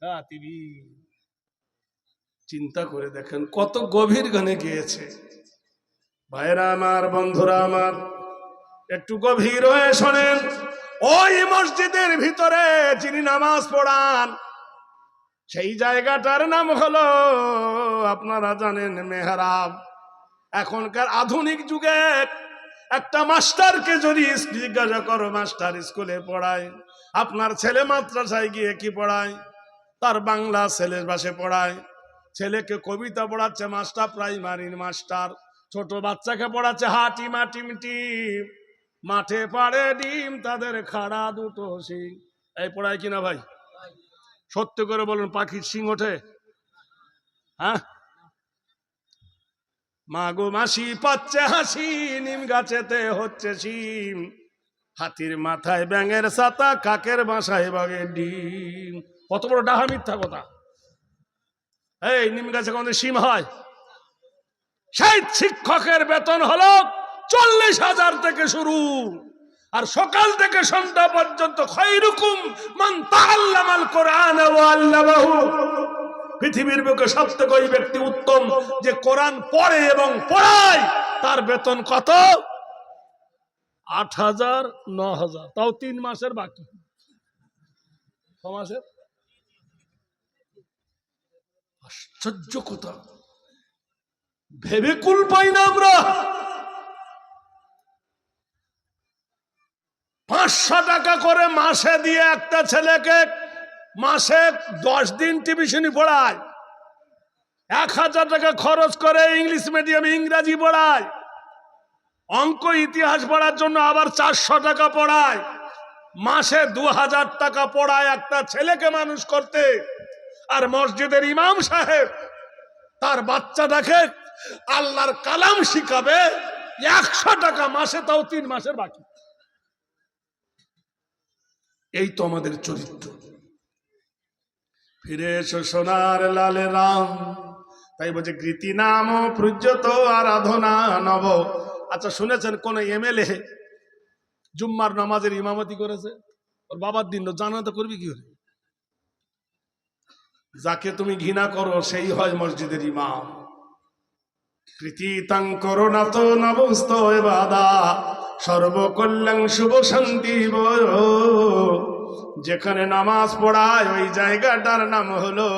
কাতিবিন। চিন্তা করে দেখেন কত গভীর গানে গেয়েছে। ভাইরা আমার, বন্ধুরা আমার, একটু গভীর হয়ে শোনেন। ওই মসজিদের ভিতরে যিনি নামাজ পড়ান সেই জায়গাটার নাম হলো, আপনারা জানেন, মেহরাব। এখনকার আধুনিক যুগে একটা মাস্টারকে যদি জিজ্ঞাসা করো, মাস্টার স্কুলে পড়ায়, আপনার ছেলে মাদ্রাসায় গিয়ে কি পড়ায়? তার বাংলা ছেলের বাসে পড়ায়, ছেলেকে কবিতা পড়াচ্ছে মাস্টার, প্রাইমারির মাস্টার, ছোট বাচ্চাকে পড়াচ্ছে হাটি মাটি মিটি, মাঠে পাড়ে ডিম তাদের খাড়া দুটো শিং। এই পড়ায় কিনা ভাই? সত্য করে বলুন, পাখির শিং ওঠে? হ্যাঁ। মাগো মাসি পাচ্ছে হাসি, নিম গাছেতে হচ্ছে শিম, হাতির মাথায় ব্যাঙের ছাতা, কাকের বাসায় বাঘের ডিম। কত বড় ডাহা মিথ্যা কথা! এই নিম গাছে কোন শিম হয়? সেই শিক্ষকের বেতন হলো 40,000 থেকে শুরু, আর সকাল থেকে সন্ধ্যা পর্যন্ত খায়রুকুম মান তাআল্লামাল কোরআন ওয়া আল্লামাহু। পৃথিবীর বুকে সবথেকে ওই ব্যক্তি উত্তম যে কোরআন পড়ে এবং পড়ায়। তার বেতন কত? 8,000 9,000, তাও 3 মাসের বাকি। 6 মাসের। আশ্চর্য কথা, ভেবে কুল পাই না আমরা। 500 টাকা করে মাসে দিয়ে একটা ছেলেকে মাসে 10 দিন টিউশনি পড়ায়, 1,000 টাকা খরচ করে ইংলিশ মিডিয়ামে ইংরাজি পড়ায়, অঙ্ক ইতিহাস পড়ার জন্য আবার 400 টাকা পড়ায়, মাসে 2,000 টাকা পড়ায় একটা ছেলেকে মানুষ করতে। আর মসজিদের ইমাম সাহেব তার বাচ্চাটাকে আল্লাহর কালাম শিখাবে 100 টাকা মাসে, তাও 3 মাসের বাকি। এই তো আমাদের চরিত্র। ফিরে এসো সোনার লালে রাম, তাই বলছে কৃতি নাম প্রজ্যত আরাধনা নব। আচ্ছা শুনেছেন কোন এমএলএ জুম্মার নামাজের ইমামতি করেছে? ওর বাবার দিন জানাতে করবি কি করে? যাকে তুমি ঘৃণা করো সেই হয় মসজিদের ইমাম। প্রীতিতাং করোনাতো নবস্ত বাদা সর্বকল্যাণ শুভ শান্তি বয়। যেখানে নামাজ পড়ায় ওই জায়গাটার নাম হলো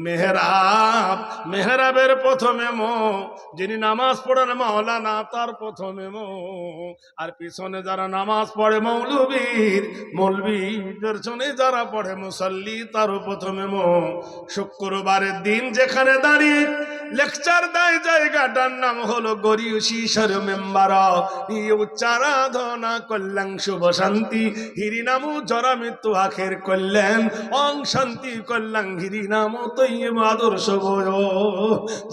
মেহরাব। মেহরাবের প্রথমে মো, যিনি নামাজ পড়েন মাওলানা, তার প্রথমে মো, আর পিছনে যারা নামাজ পড়ে মৌলবীর, মৌলবীর পেছনে যারা পড়ে মুসল্লি, তারও প্রথমে মো। শুক্রবারের দিন যেখানে দাঁড়িয়ে লেকচার দেয় জায়গাটার নাম হলো গরিয়সীশ্বর মেম্বার। উচ্চারাধনা কল্যাণ শুভ শান্তি হিরি নামু জরা মৃত্যু আখের কল্যাণ অং শান্তি কল্যাণ হিরি নামু তৈয়ব আদর্শ বয়,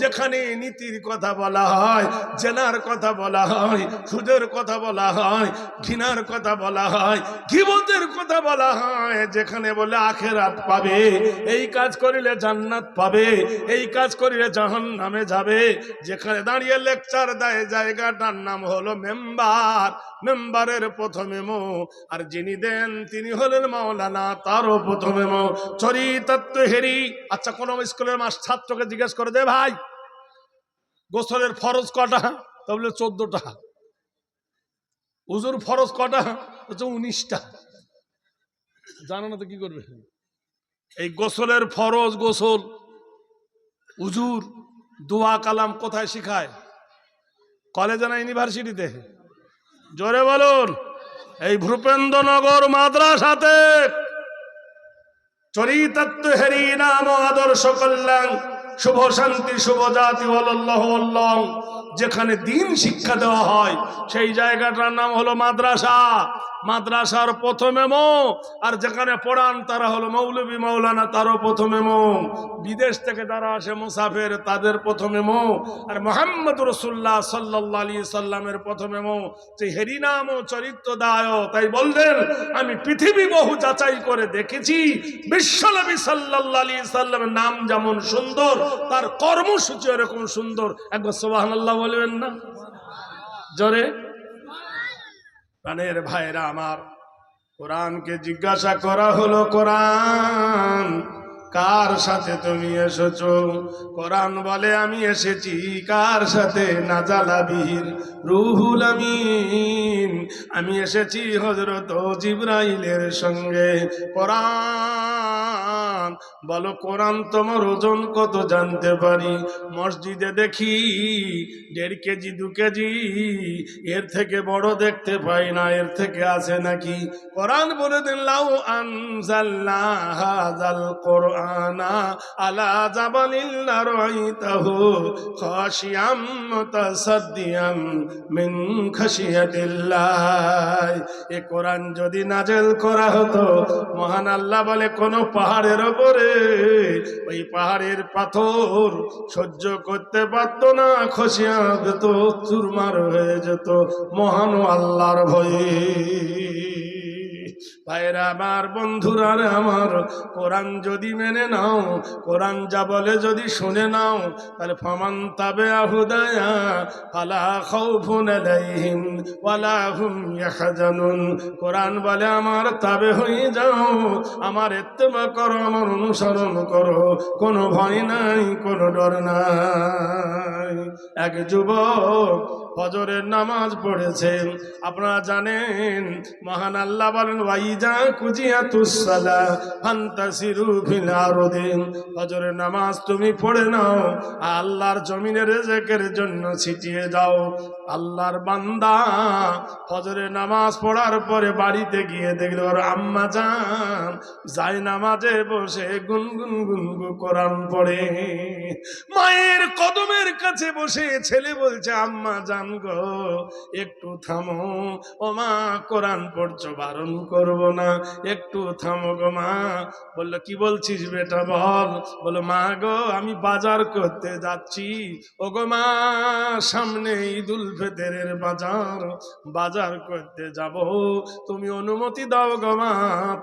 যেখানে নীতির কথা বলা হয়, জেনার কথা বলা হয়, সুদের কথা বলা হয়, ঘৃণার কথা বলা হয়, গীবতের কথা বলা হয়, যেখানে বলে আখিরাত পাবে, এই কাজ করিলে জান্নাত পাবে, এই কাজ করিলে জাহান্নামে যাবে, যেখানে দাঁড়িয়ে লেকচার দেয় জায়গাটার নাম হলো মেম্বার, মেম্বারের প্রথমে মো, আর যিনি দেন তিনি হলেন মাওলানা, তারও প্রথমে মো। চরিতার্থ হেরি। আচ্ছা, কোন স্কুলের ছাত্রকে জিজ্ঞেস করে দে ভাই গোসলের ফরজ কটা, তা বলে 14টা। উজুর ফরজ কটা, 19টা। জানো না তো কি করবে? এই গোসলের ফরজ, গোসল, উজুর, দোয়া কালাম কোথায় শিখায়? কলেজে না ইউনিভার্সিটিতে? জোরে বলুন। এই ভূপেন্দ্রনগর মাদ্রাসাতে চরিতার্থ হেরি নাম আদর্শ কল্যাণ শুভ শান্তি শুভ জাতি আল্লাহ, যেখানে দিন শিক্ষা দেওয়া হয় সেই জায়গাটার নাম হলো মাদ্রাসা। মাদ্রাসার প্রথমে মো, আর যেখানে পড়ান তারা হলো মৌলবী মৌলানা, তারও প্রথমে মো। বিদেশ থেকে যারা আসে মুসাফির, তাদের প্রথমে মো। আর মুহাম্মদ রাসূলুল্লাহ সাল্লাল্লাহু আলাইহি সাল্লামের প্রথমে মো। যে হেরি নাম ও চরিত্র দায়, তাই বললেন আমি পৃথিবী বহু যাচাই করে দেখেছি, বিশ্বনবী সাল্লাল্লাহু আলাইহি সাল্লামের নাম যেমন সুন্দর, তার কর্মসূচি এরকম সুন্দর। একবার সুবহানাল্লাহ বলবেন না জোরে? প্রাণের ভাইরা আমার, কোরআনকে জিজ্ঞাসা করা হলো, কোরআন কার সাথে তুমি এসেছো? কোরআন বলে আমি এসেছি কার সাথে? নাজালাবির রুহুল আমিন, আমি এসেছি হযরত জিবরাইলের সঙ্গে। কোরআন বলো, কোরআন তোমার ওজন কত জানতে পারি? মসজিদে দেখি 1.5 কেজি 2 কেজি, এর থেকে বড় দেখতে পাই না, এর থেকে আছে নাকি? কোরআন বলে দেন লাউ আনজালনা হাযাল কোরআনা আলা জাবালিন লারাইতাহু খাশিয়াম মুতাসাদ্দিয়াম মিন খাশিয়াতিল্লাহ। এই কোরআন যদি নাযিল করা হতো, মহান আল্লাহ বলে কোন পাহাড়ের উপরে, ওই পাহাড়ের পাথর সহ্য করতে পারত না, খসিয়া যেত, চুরমার হয়ে যেত মহান আল্লাহর ভয়ে। ভাইরা আমার, বন্ধুরা আমার, কোরআন যদি মেনে নাও, কোরআন যা বলে যদি শুনে নাও, তাহলে ফামান তাবিআ হুদায়া ফালা খাউফুন আলাইহিম ওয়ালা হুম ইয়াহজানুন। কোরআন বলে আমার তাবে হয়ে যাও, আমার ইত্তেবা করো, আমার অনুসরণ করো, কোনো ভয় নাই, কোনো ডর নাই। এক যুবক ফজরের নামাজ পড়েছেন, আপনারা জানেন মহান আল্লাহ বলেন ওয়াইজা কুজিয়াতুস সালাহ ফান্তাসিরু ফিল আরদি। ফজরের নামাজ তুমি পড়ে নাও, আল্লাহর জমিনে রিজকের জন্য ছিটিয়ে যাও। আল্লাহর বান্দা ফজরের নামাজ পড়ার পরে বাড়িতে গিয়ে দেখল ওর আম্মা জান যায় নামাজে বসে গুনগুন গুনগুন কোরআন পড়ে। মায়ের কদমের কাছে বসে ছেলে বলছে আম্মা জান গো একটু থামো, ও মা কোরআন পড়ছো বারণ করব না, একটু থামো গো মা। বললো কি বলছিস বেটা বল? বলো মা গো আমি বাজার করতে যাচ্ছি। ও গো মা সামনে ঈদুল ফিতরের বাজার, বাজার করতে যাব, তুমি অনুমতি দাও গো মা,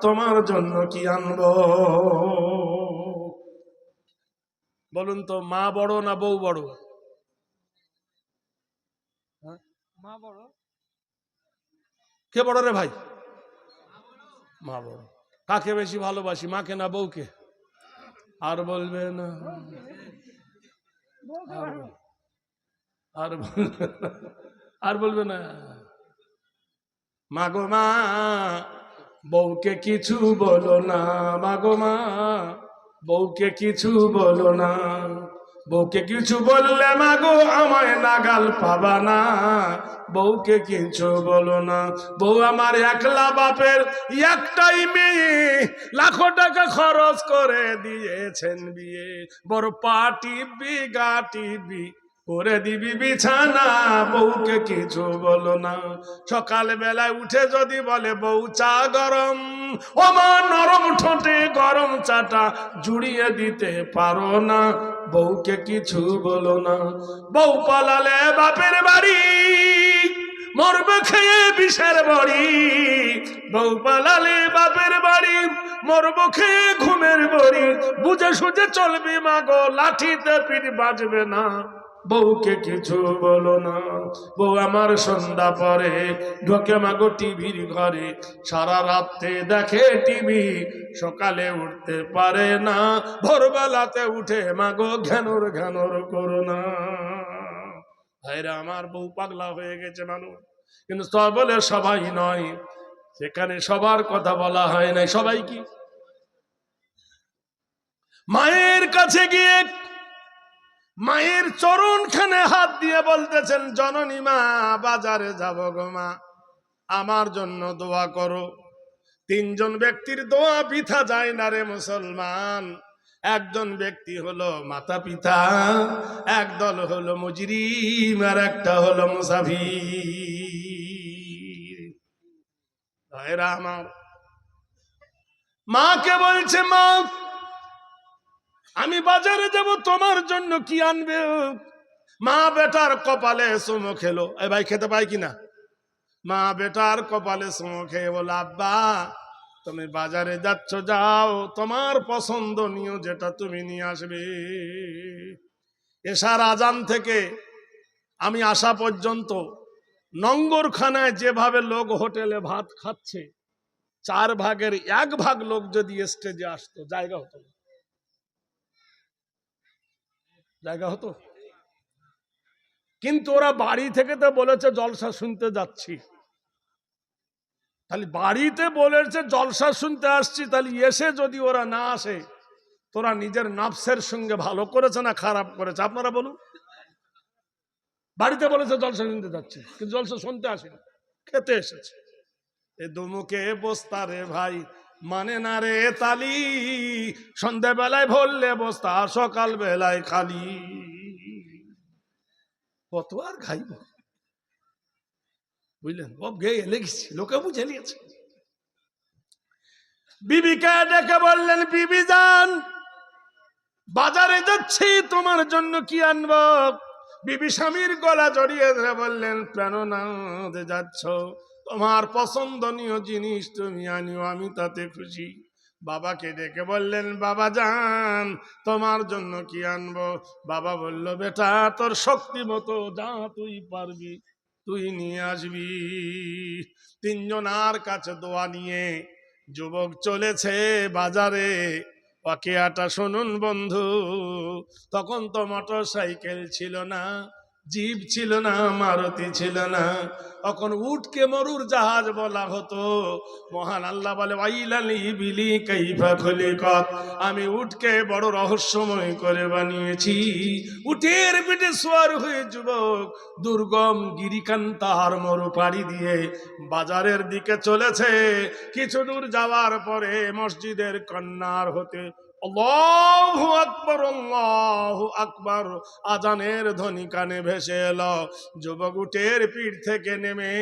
তোমার জন্য কি আনবো? বলুন তো, মা বড় না বউ বড়? মা বড়। কে বড় রে ভাই? মা বড়। কাকে বেশি ভালোবাসি, মাকে না বউকে? আর বলবে না, আর বলবে না। মাগো মা বউকে কিছু বলো না, মাগো মা বউকে কিছু বলো না, বউকে কিছু বললে মাগো আমায় নাগাল পাবা না, বউকে কিছু বলো না। বউ আমার একলা বাপের একটাই মেয়ে, লাখো টাকা খরচ করে দিয়েছেন বিয়ে, বড় পা টিপবি গা টিপবি করে দিবি বিছানা, বউকে কিছু বলো না। সকাল বেলায় উঠে যদি বলে বউ চা গরম, ও মা নরম ঠোঁটে গরম চাটা জুড়িয়ে দিতে পারো না, বউকে কিছু বলো না। বউ পালালে বাপের বাড়ি, মরবে খেয়ে বিষের বড়ি। বউ পালালে বাপের বাড়ি, মরব খেয়ে ঘুমের বড়ি। বুঝে সুঝে চলবি মাগো, লাঠিতে পিঠ বাজবে না, বউকে কিছু বলো না। বউ আমার সন্ধ্যা পরে ঢোকে মাগো টিভির ঘরে, সারা রাত্রে দেখে টিভি, সকালে উঠতে পারে না, ভোরবেলাতে উঠে মাগো ঘ্যানোর ঘ্যানোর করো না। ভাইরা আমার, বউ পাগলা হয়ে গেছে মানুষ, কিন্তু বলে সবাই নয়, সেখানে সবার কথা বলা হয় নাই। সবাই কি মায়ের কাছে গিয়ে মায়ের চরণখানে হাত দিয়ে বলতেছেন, জননী মা, বাজারে যাব গো মা, আমার জন্য দোয়া করো। তিনজন ব্যক্তির দোয়া বৃথা যায় না রে মুসলমান। একজন ব্যক্তি হলো মাতা পিতা, একদল হলো মুজরিম, আর একটা হলো মুসাফির। ভাইরা আমার, মাকে বলছে, মা আমি বাজারে যাব, তোমার জন্য কি আনবে? মা বেটার কপালে চুমো খেলো। এ ভাই খেতে পাই কিনা? মা বেটার কপালে চুমো খেয়ে বলে, আব্বা তুমি বাজারে যাচ্ছ, যাও, তোমার পছন্দনীয় যেটা তুমি নিয়ে আসবে। এশার আজান থেকে আমি আসা পর্যন্ত নঙ্গরখানায় যেভাবে লোক হোটেলে ভাত খাচ্ছে, 4 ভাগের 1 ভাগ লোক যদি স্টেজে আসতো, জায়গা হতো না। জায়গা হতো, কিন্তু ওরা বাড়ি থেকে তো বলেছে জলসা শুনতে যাচ্ছি। তাহলে বাড়িতে বলেছে জলসা শুনতে আসছি, তাহলে এসে যদি ওরা না আসে, তোরা নিজের নফসের সঙ্গে ভালো করেছে না খারাপ করেছে? আপনারা বলুন। বাড়িতে বলেছে জলসা শুনতে যাচ্ছি, কিন্তু জলসা শুনতে আসেনি, খেতে এসেছে। এ দুমুখে বস্তা রে ভাই, মানে না রে তালি, সন্ধ্যাবেলায় ভরলে বস্তা, সকাল বেলায় খালি। কত আর খাইব, বুঝলেন? সব গেয়ে লেগেছি, লোকে বুঝে নিয়েছে। বিবিকে ডেকে বললেন, বিবি যান, বাজারে যাচ্ছি, তোমার জন্য কি আনবো? বিবি স্বামীর গলা জড়িয়ে ধরে বললেন, কেন না যাচ্ছ? তোমার পছন্দনীয় জিনিস তুমি আনিও, আমি তাতে খুশি। বাবাকে ডেকে বললেন, বাবা যান, তোমার জন্য কি আনবো? বাবা বলল, বেটা তোর শক্তি মতো যা তুই পারবি তুই নিয়ে আসবি। তিনজনার কাছে দোয়া নিয়ে যুবক চলেছে বাজারে। ওয়াকিয়াটা শুনুন বন্ধু, তখন তো মোটর সাইকেল ছিল না, জিপ ছিল না, মারুতি ছিল না, তখন উটকে মরুর জাহাজ বলা হতো। মহান আল্লাহ বলে, ওয়াইলালি বিলি কাইফা খুলিকাত, আমি উটকে বড় রহস্যময় করে বানিয়েছি। উটের পিঠে সওয়ার হয়ে যুবক দুর্গম গিরিকান্তার মরু পাড়ি দিয়ে বাজারের দিকে চলেছে। কিছু দূর যাওয়ার পরে মসজিদের কন্যার হতে আল্লাহু আকবার, আল্লাহু আকবার আজানের ধ্বনি কানে ভেসে এলো। যুবক উটের পিঠ থেকে নেমে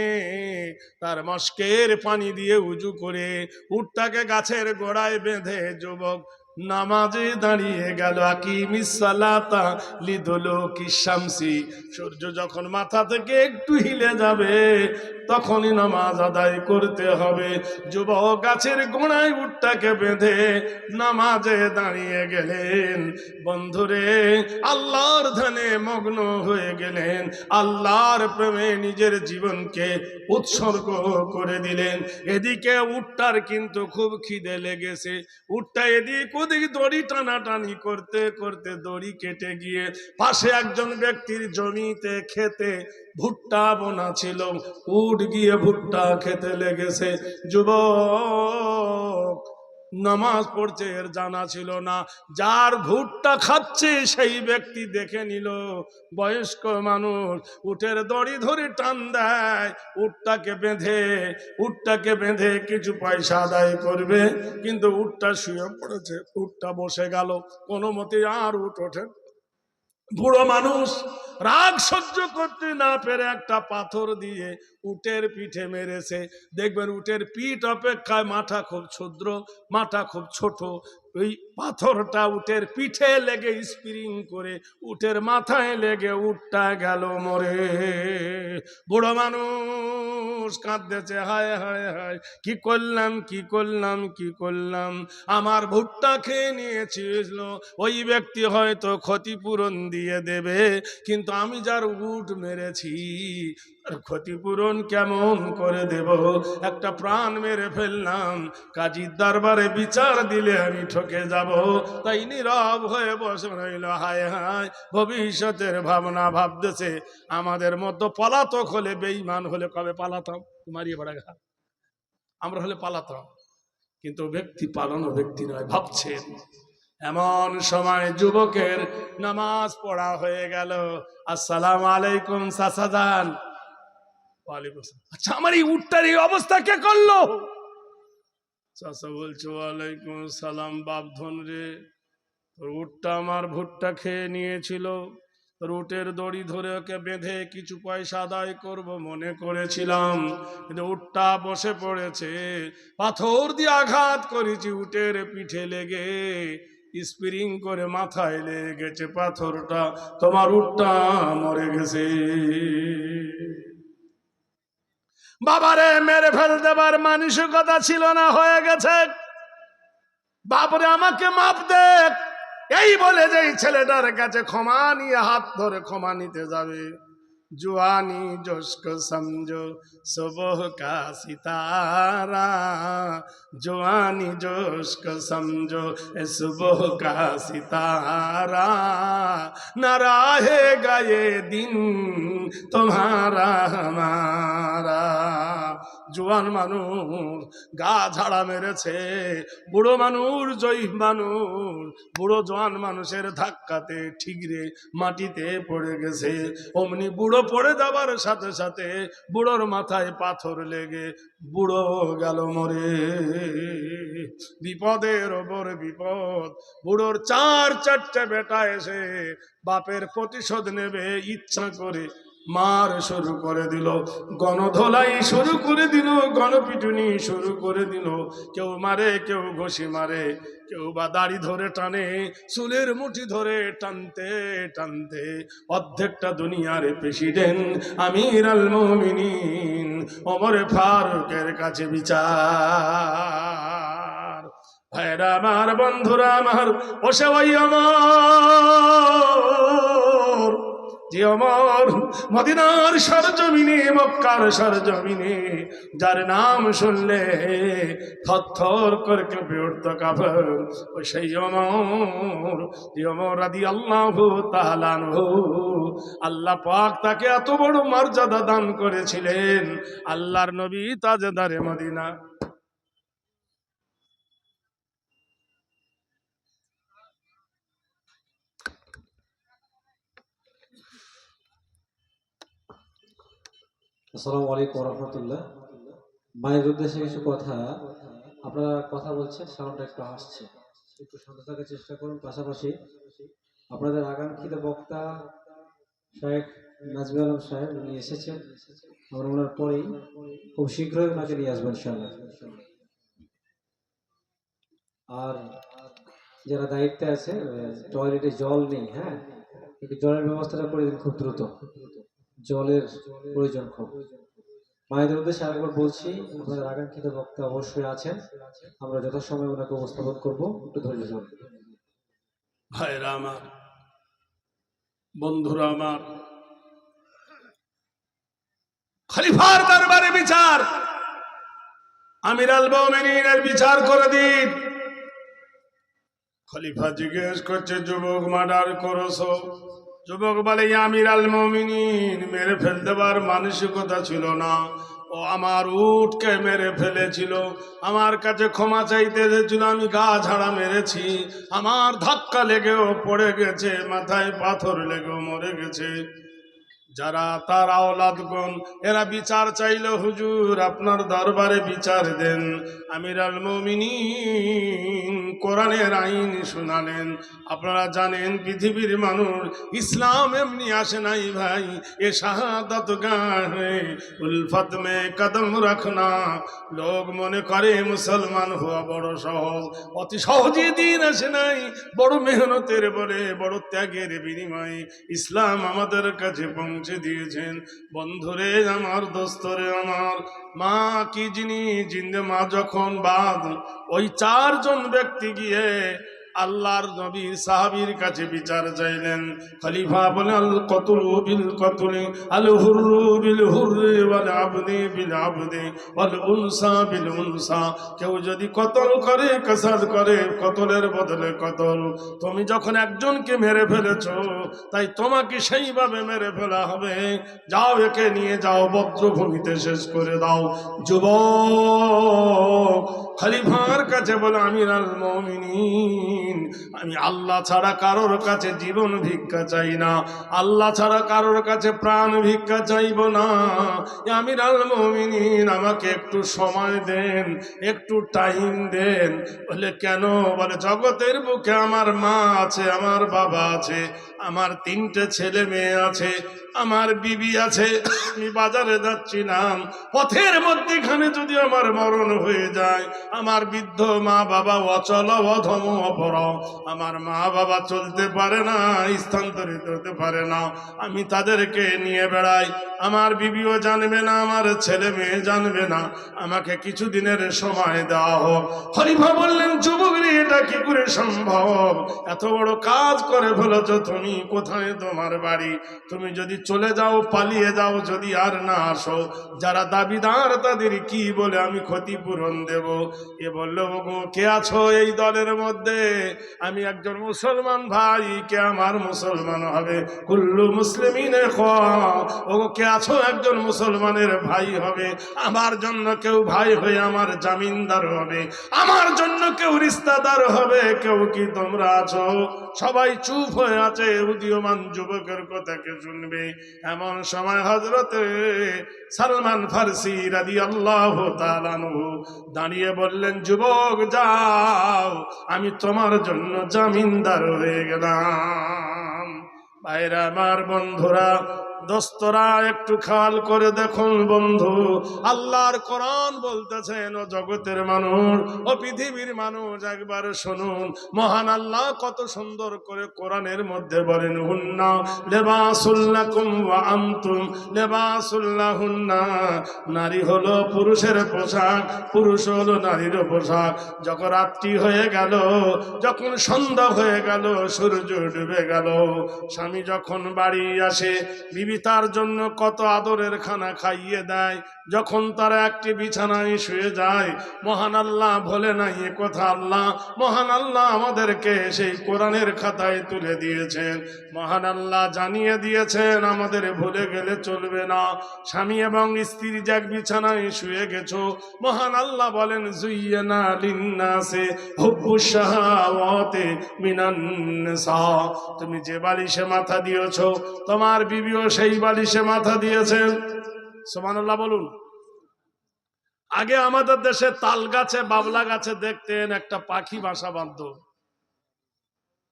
তার মস্কের পানি দিয়ে উজু করে উটটাকে গাছের গোড়ায় বেঁধে যুবক নামাজে দাঁড়িয়ে গেল। আকিমিস সালাতা লিদুলুকি শামসি, সূর্য যখন মাথা থেকে একটু হিলে যাবে তখনই নামাজ আদায় করতে হবে। যুবক গাছের গোড়ায় উটটাকে বেঁধে নামাজে দাঁড়িয়ে গেলেন। বন্ধুরে, আল্লাহর ধ্যানে মগ্ন হয়ে গেলেন, আল্লাহর প্রেমে নিজের জীবনকে উৎসর্গ করে দিলেন। এদিকে উটটার কিন্তু খুব খিদে লেগেছে। উটটা এদিক ওদিক দড়ি টানাটানি করতে করতে দড়ি কেটে গিয়ে পাশে একজন ব্যক্তির জমিতে খেতে ভুট্টা বোনা ছিল, উট গিয়ে ভুট্টা খেতে লেগেছে। যুবক নামাজ পড়ছে, এর জানা ছিল না। যার ভুট্টা খাচ্ছে সেই ব্যক্তি দেখে নিল বয়স্ক মানুষ, উটের দড়ি ধরে টান দেয়, উটটাকে বেঁধে কিছু পয়সা আদায় করবে, কিন্তু উটটা শুয়ে পড়েছে। উটটা বসে গেল, কোনো মতে আর উট ওঠে। বুড়ো মানুষ রাগ সহ্য করতে না পেরে একটা পাথর দিয়ে উটের পিঠে মেরেছে। দেখবেন উটের পিঠ অপেক্ষায় মাথা খুব ক্ষুদ্র, মাথা খুব ছোট। ওই পাথরটা উটের পিঠে লেগে স্প্রিং করে উটের মাথায় লেগে উটটা গেল মরে। বুড়ো মানুষ কাঁদতেছে, হায় হায় হায়, কি করলাম কি করলাম কি করলাম। আমার ভুট্টা খেয়ে নিয়েছিল, ওই ব্যক্তি হয়তো ক্ষতিপূরণ দিয়ে দেবে, কিন্তু আমি যার উট মেরেছি আর ক্ষতিপূরণ কেমন করে দেব? একটা প্রাণ মেরে ফেললাম, কাজীর দরবারে বিচার দিলে আমি ঠকে যাব। তাই নীরব হয়ে বসে রইল। হায় হায়, ভবিষ্যতের ভাবনা ভাবতেছে। আমাদের মতো পলাতক হলে, বেঈমান হলে কবে পালাতাম, মারিয়ে বড়া ঘা, আমরা হলে পালাতাম, কিন্তু ব্যক্তি পালানো ব্যক্তি নয়, ভাবছেন। এমন সময় যুবকের নামাজ পড়া হয়ে গেল। আসসালামু আলাইকুম চাচাজান। ওয়ালাইকুম আসসালাম। আচ্ছা, আমার এই উটটার এই অবস্থা কে করলো? চাচা বলছে, ওয়ালাইকুম সালাম বাপধন রে, তোর উটটা আমার ভুট্টা খেয়ে নিয়েছিল, তোর উটের দড়ি ধরে ওকে বেঁধে কিছু পয়সা আদায় করব মনে করেছিলাম, কিন্তু উটটা বসে পড়েছে, পাথর দিয়ে আঘাত করেছি, উটের পিঠে লেগে স্প্রিং করে মাথায় লেগে গেছে পাথরটা, তোমার উটটা মরে গেছে। বাবারে মেরে ফেল দেবার মানসিকতা ছিল না, হয়ে গেছে। বাপরে আমাকে মাপ দে, এই বলে যে ছেলেটার কাছে ক্ষমা নিয়ে হাত ধরে ক্ষমা নিতে যাবে। জুয়ানি জোস্ক সমঝো সুবহ কা সিতারা, জুয়ানি জোস্ক সমঝো সুবহ কা সিতারা, না রাহেগা ये दिन तुम्हारा हमारा। জোয়ান মানুষ গা ঝাড়া মেরেছে, বুড়ো মানুষ জয়ী মানুষ বুড়ো জোয়ান মানুষের ধাক্কাতে ঠিকরে মাটিতে পড়ে গেছে। অমনি বুড়ো পড়ে যাবার সাথে সাথে বুড়োর মাথায় পাথর লেগে বুড়ো গেল মরে। বিপদের ওপর বিপদ। বুড়োর চারটে বেটা এসে বাপের প্রতিশোধ নেবে ইচ্ছা করে মার শুরু করে দিল, গণধোলাই শুরু করে দিল, গণপিটুনি শুরু করে দিল। কেউ মারে, কেউ ঘষি মারে, কেউ বা দাড়ি ধরে টানে, চুলের মুঠি ধরে টানতে টানতে অর্ধেকটা দুনিয়ার প্রেসিডেন্ট আমির আল মুমিনিন ওমর ফারুকের কাছে বিচার। ভাইরা আমার, বন্ধুরা আমার, বসে ওই আমার যে অমর মদিনার সরজমিনে, মক্কার সরজমিনে, যার নাম শুনলে থরথর করে কেঁপে উঠত কাফের, ও সেই অমর, যে অমর রাদিয়াল্লাহু তাআলা আনহু। আল্লাহ পাক তাকে এত বড় মর্যাদা দান করেছিলেন। আল্লাহর নবী তাজদারে মদিনা। আসসালামু আলাইকুম রহমতুল্লাহ। মায়ের উদ্দেশ্যে কিছু কথা, আপনারা কথা বলছেন, সাউন্ডটা একটু আসছে, একটু শান্ত থাকার চেষ্টা করুন। পাশাপাশি আপনাদের আকাঙ্ক্ষিত বক্তা শেখ নাজমুল আলম সাহেব উনি এসেছেন, আমরা ওনার পরেই খুব শীঘ্রই ওনাকে নিয়ে আসবেন ইনশাআল্লাহ। আর যারা দায়িত্বে আছে, টয়লেটে জল নেই, হ্যাঁ, একটু জলের ব্যবস্থাটা করে দিন খুব দ্রুত, জলের প্রয়োজন খুব। মায়েদের উদ্দেশ্যে আরেকবার বলছি, আপনাদের আকাঙ্ক্ষিত বক্তা অবশ্যই আছেন, আমরা যথাসময়ে ওনাকে উপস্থাপন করবো, একটু ধৈর্য ধরুন। ভাইরা আমার, বন্ধুরা আমার, খলিফার দরবারে বিচার, আমির আল মুমিনিনের বিচার করে দিন। খলিফা জিজ্ঞেস করছে, যুবক মার্ডার করছো? যুবক বলে, আমির আল মুমিনিন, মেরে ফেল দেবার মানসিকতা ছিল না, ও আমার উটকে মেরে ফেলেছিল, আমার কাছে ক্ষমা চাইতে এসেছিল, আমি গা ঝাড়া মেরেছি, আমার ধাক্কা লেগেও পড়ে গেছে, মাথায় পাথর লেগেও মরে গেছে। যারা তার আওলাদগণ এরা বিচার চাইল, হুজুর আপনার দরবারে বিচার দেন। আমিরুল মুমিনিন কোরআনের আইন শোনালেন। আপনারা জানেন পৃথিবীর মানুষ ইসলাম এমনি আসে নাই ভাই, এ শাহাদাত গাহে উলফত মে কদম রাখনা। লোক মনে করে মুসলমান হওয়া বড় সহজ, অতি সহজে দিন আসে নাই, বড় মেহনতের বলে, বড় ত্যাগের বিনিময়ে ইসলাম আমাদের কাছে পৌঁছে দিয়েছেন। বন্ধুরে আমার, দোস্তরে আমার, মা কি জিনিস, জিন্দে মা যখন বাদ, ওই চারজন ব্যক্তি গিয়ে আল্লাহর নবীর সাহাবীর কাছে বিচার চাইলেন। খলিফা বলে, আল কতলু বিল কতলি, আল হুররু বিল হুররি, ওয়াল আবদি বিল আবদি, ওয়াল উনসা বিল উনসা। কেউ যদি কতল করে, কাসাদ করে, কতলের বদলে কতল। তুমি যখন একজনকে মেরে ফেলেছো, তাই তোমাকে সেইভাবে মেরে ফেলা হবে। যাও, একে নিয়ে যাও, বজ্রভূমিতে শেষ করে দাও। যুবক খলিফার কাছে বলে, আমিরুল মুমিনিন, আমি আল্লাহ ছাড়া কারোর কাছে জীবন ভিক্ষা চাই না, আল্লাহ ছাড়া কারোর কাছে প্রাণ ভিক্ষা চাইব না। আমিরুল মুমিনিন, আমাকে একটু সময় দেন, একটু টাইম দেন। বলে কেন? বলে জগতের বুকে আমার মা আছে, আমার বাবা আছে, আমার 3টে ছেলে মেয়ে আছে, আমার বিবি আছে। আমি বাজারে যাচ্ছিলাম, পথের মধ্যেখানে যদি আমার মরণ হয়ে যায়, আমার বৃদ্ধ মা বাবা অচল অধম অপর, আমার মা বাবা চলতে পারে না, স্থানান্তরিত হতে পারে না, আমি তাদেরকে নিয়ে বেড়াই, আমার বিবিও জানবে না, আমার ছেলে মেয়ে জানবে না, আমাকে কিছুদিনের সময় দেওয়া হোক। খলিফা বললেন, যুবক রে, এটা কি করে সম্ভব? এত বড় কাজ করে ফেলেছ তুমি, কোথায় তোমার বাড়ি? তুমি যদি চলে যাও, পালিয়ে যাও, যদি আর না আসো, যারা দাবিদার তাদের কি বলে আমি ক্ষতিপূরণ দেব? এ বললো, ওগো কে আছো এই দলের মধ্যে? আমি একজন মুসলমান ভাই, কে আমার মুসলমান হবে? কুল্লু মুসলিমিনে খা। ওগো কে আছো একজন মুসলমানের ভাই হবে? আমার জন্য কেউ ভাই হয়ে আমার জামিনদার হবে, আমার জন্য কেউ রিস্তাদার হবে। কেউ কি তোমরা আছো? সবাই চুপ হয়ে আছে, উদীয়মান যুবকের কথাকে শুনবে। এমন সময় হযরতে সালমান ফারসি রাদিয়াল্লাহু তাআলা আনহু দাঁড়িয়ে বললেন, যুবক যাও, আমি তোমার জন্য জামিনদার হয়ে গেলাম। ভাইরা আমার, বন্ধুরা, দোস্তরা, একটু খেয়াল করে দেখুন বন্ধু, আল্লাহর কোরআন বলতেছেন, ও জগতের মানুষ, ও পৃথিবীর মানুষ, একবার শুনুন, মহান আল্লাহ কত সুন্দর করে কোরআনের মধ্যে বলেন, হুন্না লিবাসুল লাকুম ওয়া আনতুম লিবাসুল লাহুন্না। নারী হলো পুরুষের পোশাক, পুরুষ হলো নারীর পোশাক। যখন রাত্রি হয়ে গেল, যখন সন্ধ্যা হয়ে গেল, সূর্য ডুবে গেল, স্বামী যখন বাড়ি আসে, বিবি তার জন্য কত আদরের খানা খাইয়ে দেয়। যখন তারা একটি বিছানায় শুয়ে যায়, মহান আল্লাহ বলে নাই এ কথা? আল্লাহ, মহান আল্লাহ আমাদেরকে সেই কোরআনের খাতায় তুলে দিয়েছেন, মহান আল্লাহ জানিয়ে দিয়েছেন, আমাদের ভুলে গেলে চলবে না। স্বামী এবং স্ত্রী যে এক বিছানায় শুয়ে গেছো, মহান আল্লাহ বলেন, যুইয়ানা লিন্নাসে হুব্বুশ শাহাওয়াতি মিনান নিসা। তুমি যে বালিশে মাথা দিয়েছো, তোমার বিবিও সেই বালিশে মাথা দিয়েছেন। সুবহানাল্লাহ বলুন। আগে আমাদের দেশে তাল গাছে, বাবলা গাছে দেখতেন একটা পাখি বাসা বাঁধত,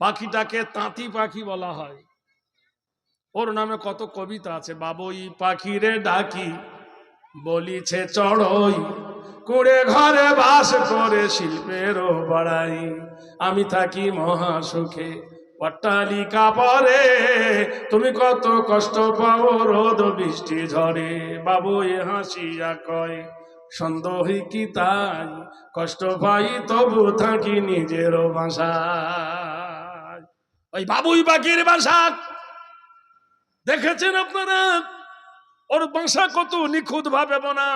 পাখিটাকে তাঁতি পাখি বলা হয়। ওর নামে কত কবিতা আছে। বাবুই পাখিরে ডাকি, বলিছে চড়ই, কুড়ে ঘরে বাস করে শিল্পেরও বড়াই। আমি থাকি মহা সুখে, অট্টালিকা পরে, তুমি কত কষ্ট পাও রোদ বৃষ্টি ঝরে। বাবুই হাসিয়া কয়, সন্দেহী কি তাই, কষ্ট পাই তবু থাকি নিজের বাসায়। ওই বাবুই পাখির বাসা দেখেছেন আপনারা? ওর বাসা কত নিখুঁত ভাবে বোনা,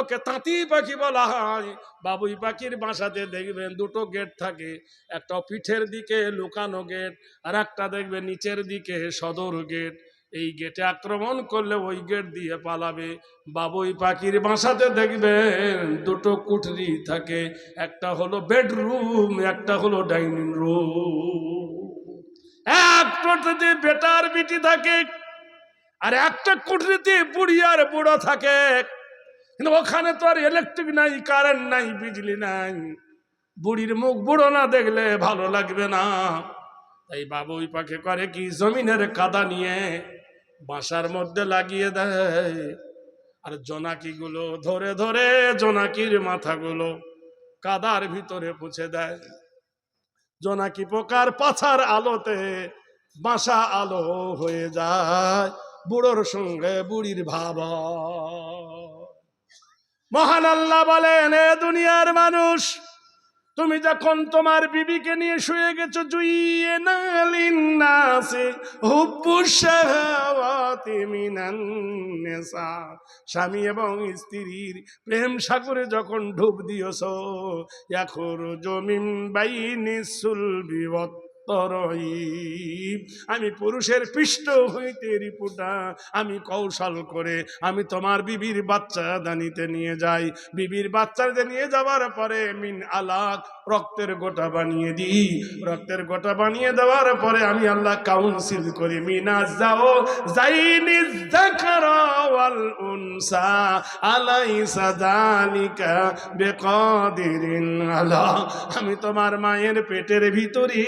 ওকে তাঁতি পাখি বলা হয়। বাবুই পাখির বাসাতে দেখবেন 2টো গেট থাকে, একটা পিঠের দিকে লুকানো গেট, আর একটা দেখবেন নিচের দিকে সদর গেট। এই গেটে আক্রমণ করলে ওই গেট দিয়ে পালাবে। বাবুই পাখির বাসাতে দেখবেন 2টো কুঠরি থাকে, একটা হলো বেডরুম, একটা হলো ডাইনিং রুম। একটাতে বেটার বিটি থাকে, আর একটা কুঠরিতে বুড়ি আর বুড়ো থাকে, কিন্তু ওখানে তো আর ইলেকট্রিক নাই, কারেন্ট নাই, বিজলি নাই। বুড়ির মুখ বুড়ো না দেখলে ভালো লাগবে না। তাই বাবু ওই পাখে করে কি, জমিনের কাদা নিয়ে বাসার মধ্যে লাগিয়ে দেয়, আর জোনাকি গুলো ধরে ধরে জোনাকির মাথাগুলো কাদার ভিতরে পুছে দেয়। জোনাকি পোকার পাছার আলোতে বাসা আলো হয়ে যায়, বুড়োর সঙ্গে বুড়ির ভাব। মহান আল্লাহ বলেন, এ দুনিয়ার মানুষ, তুমি যখন তোমার বিবিকে নিয়ে শুয়ে গেছো, জুইয়েনা লিন্নাসি হুব্বুশ শাহাওয়াতি মিনান নিসা, স্বামী এবং স্ত্রীর প্রেম সাগরে যখন ডুব দিয়েছো, ইয়াখরুজু মিন বাইনিস সুলবি ওয়াত তরঈব, আমি পুরুষের পৃষ্ঠ হইতে রিপুটা আমি কৌশল করে আমি তোমার বিবির বাচ্চা দানিতে নিয়ে যাই। বিবির বাচ্চাতে নিয়ে যাওয়ার পরে মিন আলাক, রক্তের গোটা বানিয়ে দিই। রক্তের গোটা বানিয়ে দেওয়ার পরে আমি আল্লাহ কাউন্সিল করি, মিনা যাও যাইনি যাকারা ওয়াল উনসা আলাইসা যালিকা বিকাদিরিন আলা, আমি তোমার মায়ের পেটের ভিতরে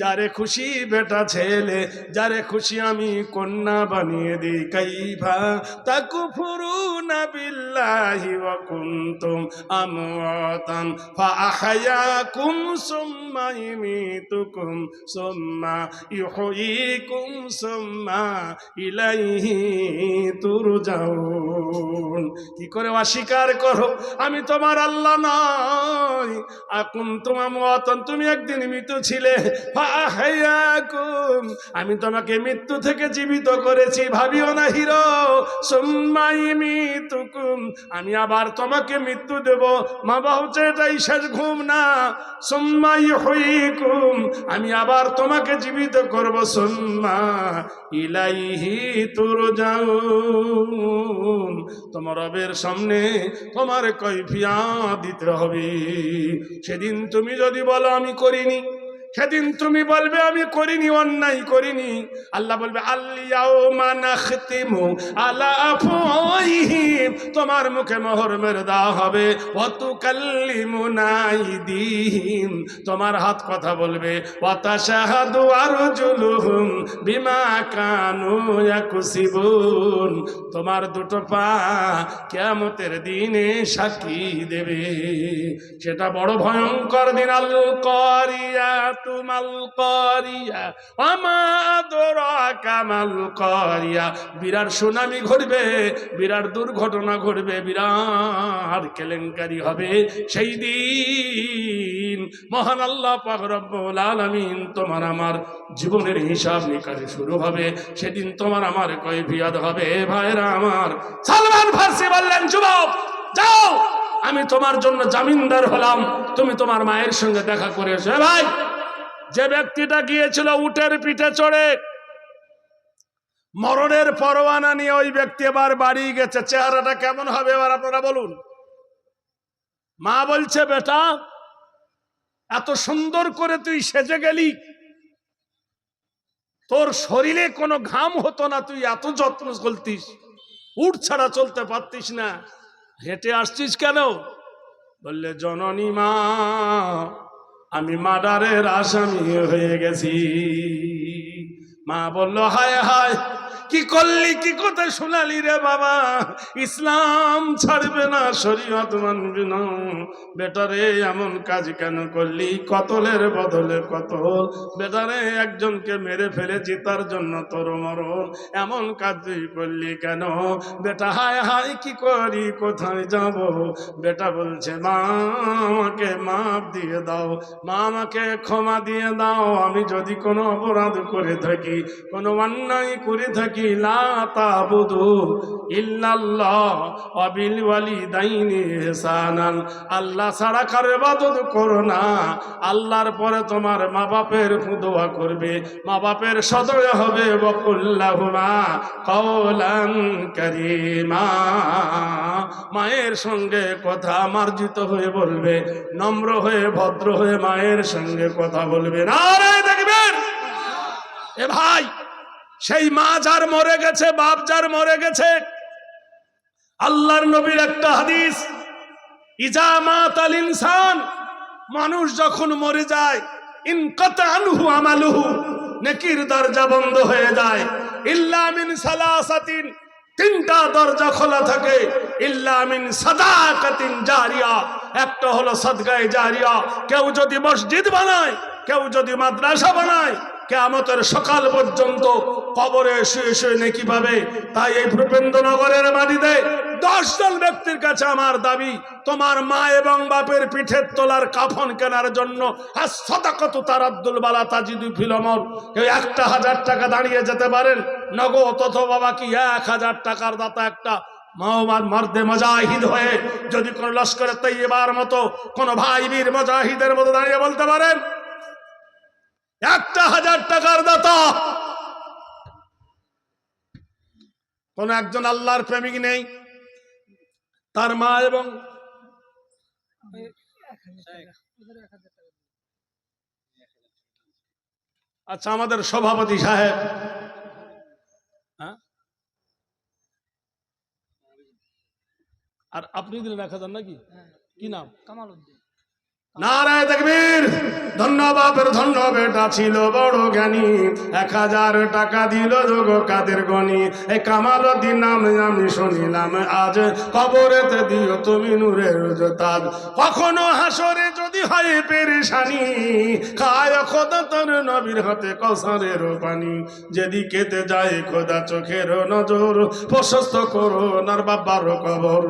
যারে খুশি বেটা ছেলে, যারে খুশি আমি কন্যা বানিয়ে দিই। কাইফা তাকফুরুনা বিল্লাহি ওয়া কুনতুম আমওয়াতান ফাআহয়াকুম সুম্মা ইউমীতুকুম সুম্মা ইউহয়িকুম সুম্মা ইলাইহি তুরজাউন। কি করে অস্বীকার করো আমি তোমার আল্লাহ নই? আকুনতুম আমওয়াতান, তুমি একদিন মৃত ছিলে, ফাআহয়াকুম, আমি তোমাকে মৃত্যু থেকে জীবিত করেছি, ভাবিও না হিরো। সুম্মা ইউমীতুকুম, আমি আবার তোমাকে মৃত্যু দেব, মা বাবা এটাই শেষ ঘুম না। সুম্মা ইউহয়িকুম, আমি আবার তোমাকে জীবিত করব। সুম্মা ইলাইহি তুরজাউন, তোমার রবের সামনে তোমার কৈফিয়ত দিতে হবে। সেদিন তুমি যদি বলো আমি করিনি, সেদিন তুমি বলবে আমি করিনি, অন্যায় করিনি। আল্লাহ বলবে আল-ইয়াউমা নাখতিমু আলা আফওয়াহিহিম, তোমার মুখে মোহর মেরে দেওয়া হবে। ওয়া তুকাল্লিমুনা আইদিহিম, তোমার হাত কথা বলবে। ওয়া তাশহাদু আরজুলুহুম বিমা কানু ইয়াকসিবুন, তোমার দুটো পা কিয়ামতের দিনে সাক্ষী দেবে। সেটা বড় ভয়ঙ্কর দিন। আল কারিয়া মাল কারিয়া ওয়া মা আদরাকা মাল কারিয়া, বিরাট সুনামি ঘটবে, বিরাট দুর্ঘটনা ঘটবে, বিরাট কেলেঙ্কারি হবে সেই দিন। মহান আল্লাহ পাক রব্বুল আলামিন তোমার আমার জীবনের হিসাব নিকাশ শুরু হবে, সেদিন তোমার আমার কৈফিয়ত হবে। ভাইরা আমার, সালমান ফার্সি বললেন, যুবক যাও, আমি তোমার জন্য জামিনদার হলাম, তুমি তোমার মায়ের সঙ্গে দেখা করে এসো। ভাই, যে ব্যক্তিটা গিয়েছিল উটের পিঠে চড়ে, মরণের পরোয়ানা নিয়ে ওই ব্যক্তি এবার বাড়ি গেছে, চেহারাটা কেমন হবে এবার আপনারা বলুন। মা বলছে, বেটা এত সুন্দর করে তুই সেজে গেলি, তোর শরীরে কোনো ঘাম হতো না, তুই এত যত্ন করতিস, উট ছাড়া চলতে পারতিস না, হেঁটে আসছিস কেন? বললে, জননী মা, আমি মার্ডারের আসামি হয়ে গেছি। মা বলল, হায় হায়, কি করলি, কি কথা শোনালি রে বাবা? ইসলাম ছাড়বে না, শরীয়ত মানবে না, বেটারে এমন কাজ কেন করলি? কতলের বদলে কতল, বেটারে একজনকে মেরে ফেলেছি, তার জন্য তোর মরণ, এমন কাজ তুই করলি কেন? বেটা হায় হায়, কি করি, কোথায় যাব? বেটা বলছে, মা আমাকে মাফ দিয়ে দাও, মা আমাকে ক্ষমা দিয়ে দাও, আমি যদি কোনো অপরাধ করে থাকি, কোনো অন্যায় করে থাকি, লা তাবুদু ইল্লাল্লাহ ওয়া বিল ওয়ালিদাইনি ইহসানান, আল্লাহ ছাড়া কারো ইবাদত করো না, আল্লাহর পরে তোমার মা বাপের দোয়া করবে, মা বাপের সদয় হবে। ওয়া কুল্লাহুমা কাওলান কারীমা, মায়ের সঙ্গে কথা মার্জিত হয়ে বলবে, নম্র হয়ে ভদ্র হয়ে মায়ের সঙ্গে কথা বলবে। নারে দেখবেন, এ ভাই, সেই মা যার মরে গেছে, বাপ যার মরে গেছে, আল্লাহর নবীর একটা হাদিস, ইজা মাতাল ইনসান, মানুষ যখন মরে যায়, ইনকাতা আনহু আমালুহু, নেকির দরজা বন্ধ হয়ে যায়, ইল্লা মিন সালাসাতিন, তিনটা দরজা খোলা থাকে, ইল্লা মিন সাদাকাতিন জারিয়া, একটা হলো সাদগায়ে জারিয়া। কেউ যদি মসজিদ বানায়, কেউ যদি মাদ্রাসা বানায়, কিয়ামতের সকাল পর্যন্ত কবরে শুয়ে শুয়ে নেকি পাবে। তাই এই ভূপেন্দ্রনগরের মাটিতে 10 জন ব্যক্তির কাছে আমার দাবি, তোমার মা এবং বাপের পিঠের তোলার কাফন কেনার জন্য সাদাকাতু তারাদ্দুল বালা তাজিদু ফিল আমর, কেউ 1000 টাকা দাঁড়িয়ে যেতে পারেন নগদ, অথবা বাকি 1000 টাকার দাতা একটা মর্দে মুজাহিদ হয়ে যদি কোন লস্করে তৈয়বার মতো কোন ভাই বীর মুজাহিদের মতো দাঁড়িয়ে বলতে পারেন 1000 টাকার দাতা। কোন একজন আল্লাহর প্রেমিক নেই, তার মা এবং আচ্ছা আমাদের সভাপতি সাহেব, হ্যাঁ, আর আপনি দিলেন 1000 নাকি? কি নাম? কামাল উদ্দিন। নারায়ে তাকবীর। ধন্যবাদের ধন্য বেটা ছিল বড় জ্ঞানী, 1000 টাকা দিল যোগ কাদের গনি। এই কামাল উদ্দিন নাম আমি শুনিলাম আজ, কবরেতে দিও তুমি নূরের তাজ। কখনো হাসরে যদি হয় পেরেশানি, খায় খোদা তোর নবীর হাতে কৌসারের পানি। যেদিকেতে যায় খোদা চোখের নজর, প্রশস্ত করো নার বাবার কবর।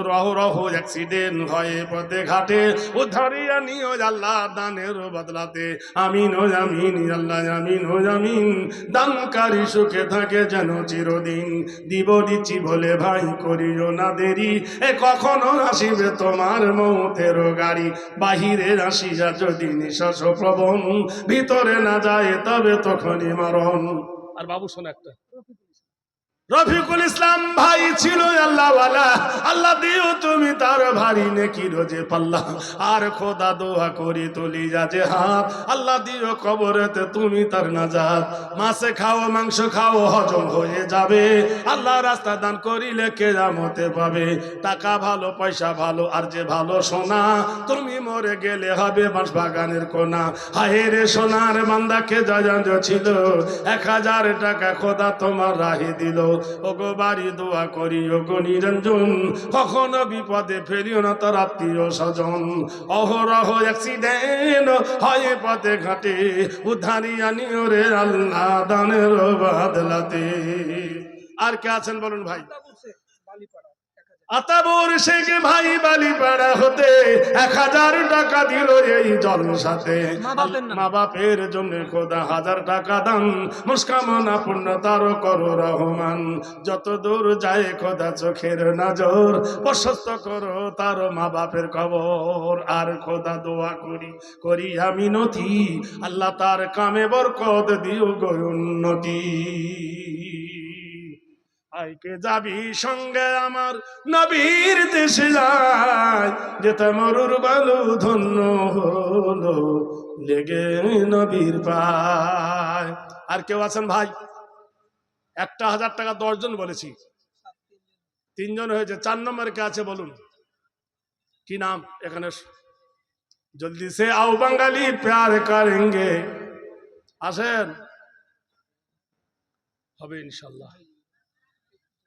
রহ রহ অ্যাক্সিডেন্ট হয় পথে ঘাটে, উদ্ধারিয়া নিও আল্লাহ দানের বদলাতে। আমিন ও আমিন আল্লাহ আমিন ও আমিন, দানকারী সুখে থাকে যেন চিরদিন। দিব দিচ্ছি বলে ভাই করিও না দেরি, এ কখনো আসিবে তোমার মৌতের গাড়ি। বাহিরে আসিয়া যদি নিঃশ্বাস প্রবণ, ভিতরে না যায় তবে তখনই মরণ। আর বাবু শোন একটা, রফিকুল ইসলাম ভাই ছিল আল্লাহওয়ালা, আল্লাহ দিও তুমি তার ভারী নেকি রোজে পাল্লা। আর খোদা দোয়া করি তুলি যাজে হাত, আল্লাহ দিও কবরেতে তুমি তার নাজাত। মাছে খাও মাংস খাও হজম হয়ে যাবে, আল্লাহ রাস্তা দান করিলে কিয়ামতে পাবে। টাকা ভালো পয়সা ভালো আর যে ভালো সোনা, তুমি মরে গেলে হবে বাঁশ বাগানের কোনা। হায় রে সোনার বান্দাকে জাজান ছিল, 1000 টাকা খোদা তোমার রাহে দিল। ওগো বাড়ি দোয়া করি ওগো নিরঞ্জন, কখনো বিপদে ফেলিও না তার আত্মীয় স্বজন। অহরহ অ্যাক্সিডেন্ট হয় পথে ঘাটে, উদ্ধারিয়া নিও রে আল্লাহ দানের বদলাতে। আর কে আছেন বলুন ভাই? আতাবুর শেখ ভাই বালিপাড়া হতে 1000 টাকা দিল এই জলসাতে। মা বাপের জন্য খোদা 1000 টাকা দান, মুস্কামনা পূর্ণ তার করো রহমান। যত দূর যায় খোদা চোখের নজর, প্রশস্ত করো তার মা বাপের কবর। আর খোদা দোয়া করি আমি নথি, আল্লাহ তার কামে বরকত দিও গো উন্নতি। আইকে যাবি সঙ্গে আমার নবীর দেশে যায়, যেতে মরুর বালু ধন্য হলো লেগে নবীর পায়। আর কেউ আছেন ভাই? 1000 টাকা 10 জন বলেছি, 3 জন হয়েছে। 4 নম্বরে কে আছে বলুন? কি নাম? এখানে জলদি সে আও বাঙালি প্যার করেঙ্গে। আসেন, হবে ইনশাল্লাহ।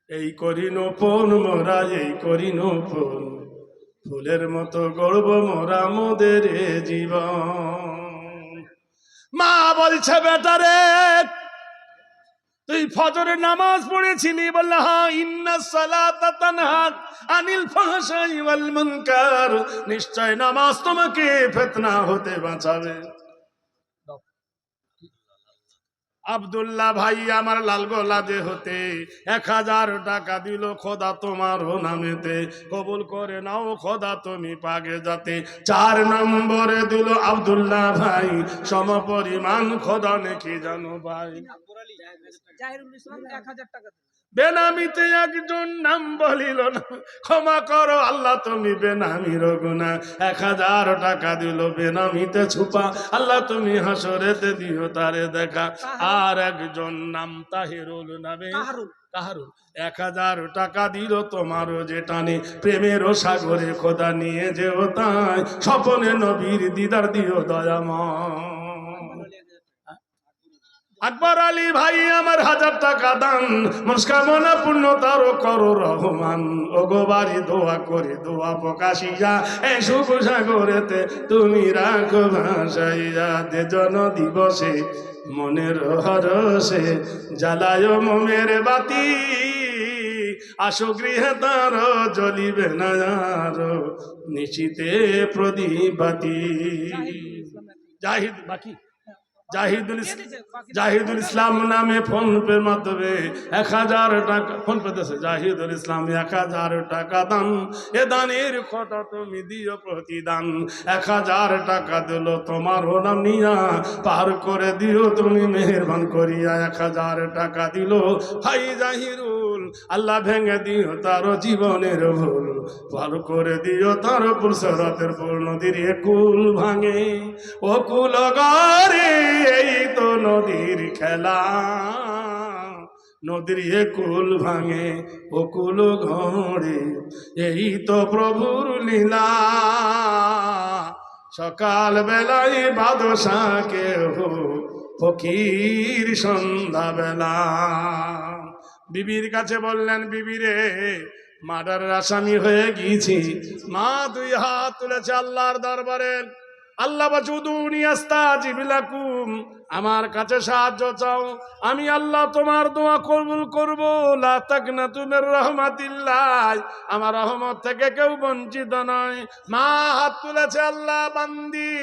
এই করি নোপন মোরা, এই করি নোপন, ফুলের মতো গড়ব মোরা মোদের জীবন। মা বলছে বেটারে তুই ফজরের নামাজ পড়েছিলি? বললে হ্যাঁ। ইন্নাস সালাতা তানহা আনিল ফাহশাই ওয়াল মুনকার, নিশ্চয় নামাজ তোমাকে ফিতনা হতে বাঁচাবে। আব্দুল্লাহ ভাই আমার লালগোলাদে হতে 1000 টাকা দিল খোদা তোমার নামেতে, কবুল করে নাও খোদা তুমি পাগে যাতে। 4 নম্বরে দিল আব্দুল্লাহ ভাই সমপরিমাণ খোদা নাকি জানো ভাই। বেনামিতে একজন নাম বলিল না, ক্ষমা করো আল্লাহ তুমি বেনামির গুনাহ। 1000 টাকা দিল বেনামিতে ছুপা, আল্লাহ তুমি হাসরেতে দিও তারে দেখা। আর একজন নাম তাহিরুল নামে, কাহারুল, 1000 টাকা দিল তোমারও যে টানে, প্রেমেরও সাগরে খোদা নিয়ে যেও তাই, স্বপনে নবীর দিদার দিও দয়াময়। আকবর আলী ভাই আমার 1000 টাকা দান, মনস্কামনা পূর্ণ তারও করো রহমান। ওগো বাড়ি দোয়া করে দোয়া প্রকাশিয়া, এই শুভ সাগরেতে তুমি রাখো ভাসাইয়া। দেজন দিবসে মনের হরসে জ্বালায় মোমের বাতি, আসো গৃহে তার জ্বলিবে না আর নিশিতে প্রদীপ বাতি। জাহিদ বাকি জাহিদুল ইসলাম নামে ফোন পের মাধ্যমে 1000 টাকা, ফোন পেতেছে জাহিদুল ইসলাম 1000 টাকা দান, এ দানের কথা তুমি দিও প্রতিদান। 1000 টাকা দিল তোমার নাম নিয়া, পার করে দিও তুমি মেহেরবান করিয়া। 1000 টাকা দিল ভাই জাহিরুল, আল্লাহ ভেঙে দিও তার জীবনের ভুল, পার করে দিও তার পুরসরাতের পুর নদীর কুল ভাঙে ও কুল গারে, এই তো নদীর খেলা, নদীর কুল ভাঙে ও কুল ঘরে, এই তো প্রভুর লীলা। সকাল বেলায় বাদশাকে হো ফকির সন্ধ্যা বেলা। বিবির কাছে বললেন, বিবি রে মার্ডারের আসামি হয়ে গিয়েছি। মা 2 হাত তুলেছে আল্লাহর দরবারে। আল্লাহ বাজুদুনি আস্তাজিব লাকুম, আমার কাছে সাহায্য চাও, আমি আল্লাহ তোমার দোয়া কবুল করব। লা তাকনাতু মির রাহমাতিল্লাহ, আমার রহমত থেকে কেউ বঞ্চিত নয়। মা হাত তুলেছে, আল্লাহ বান্দি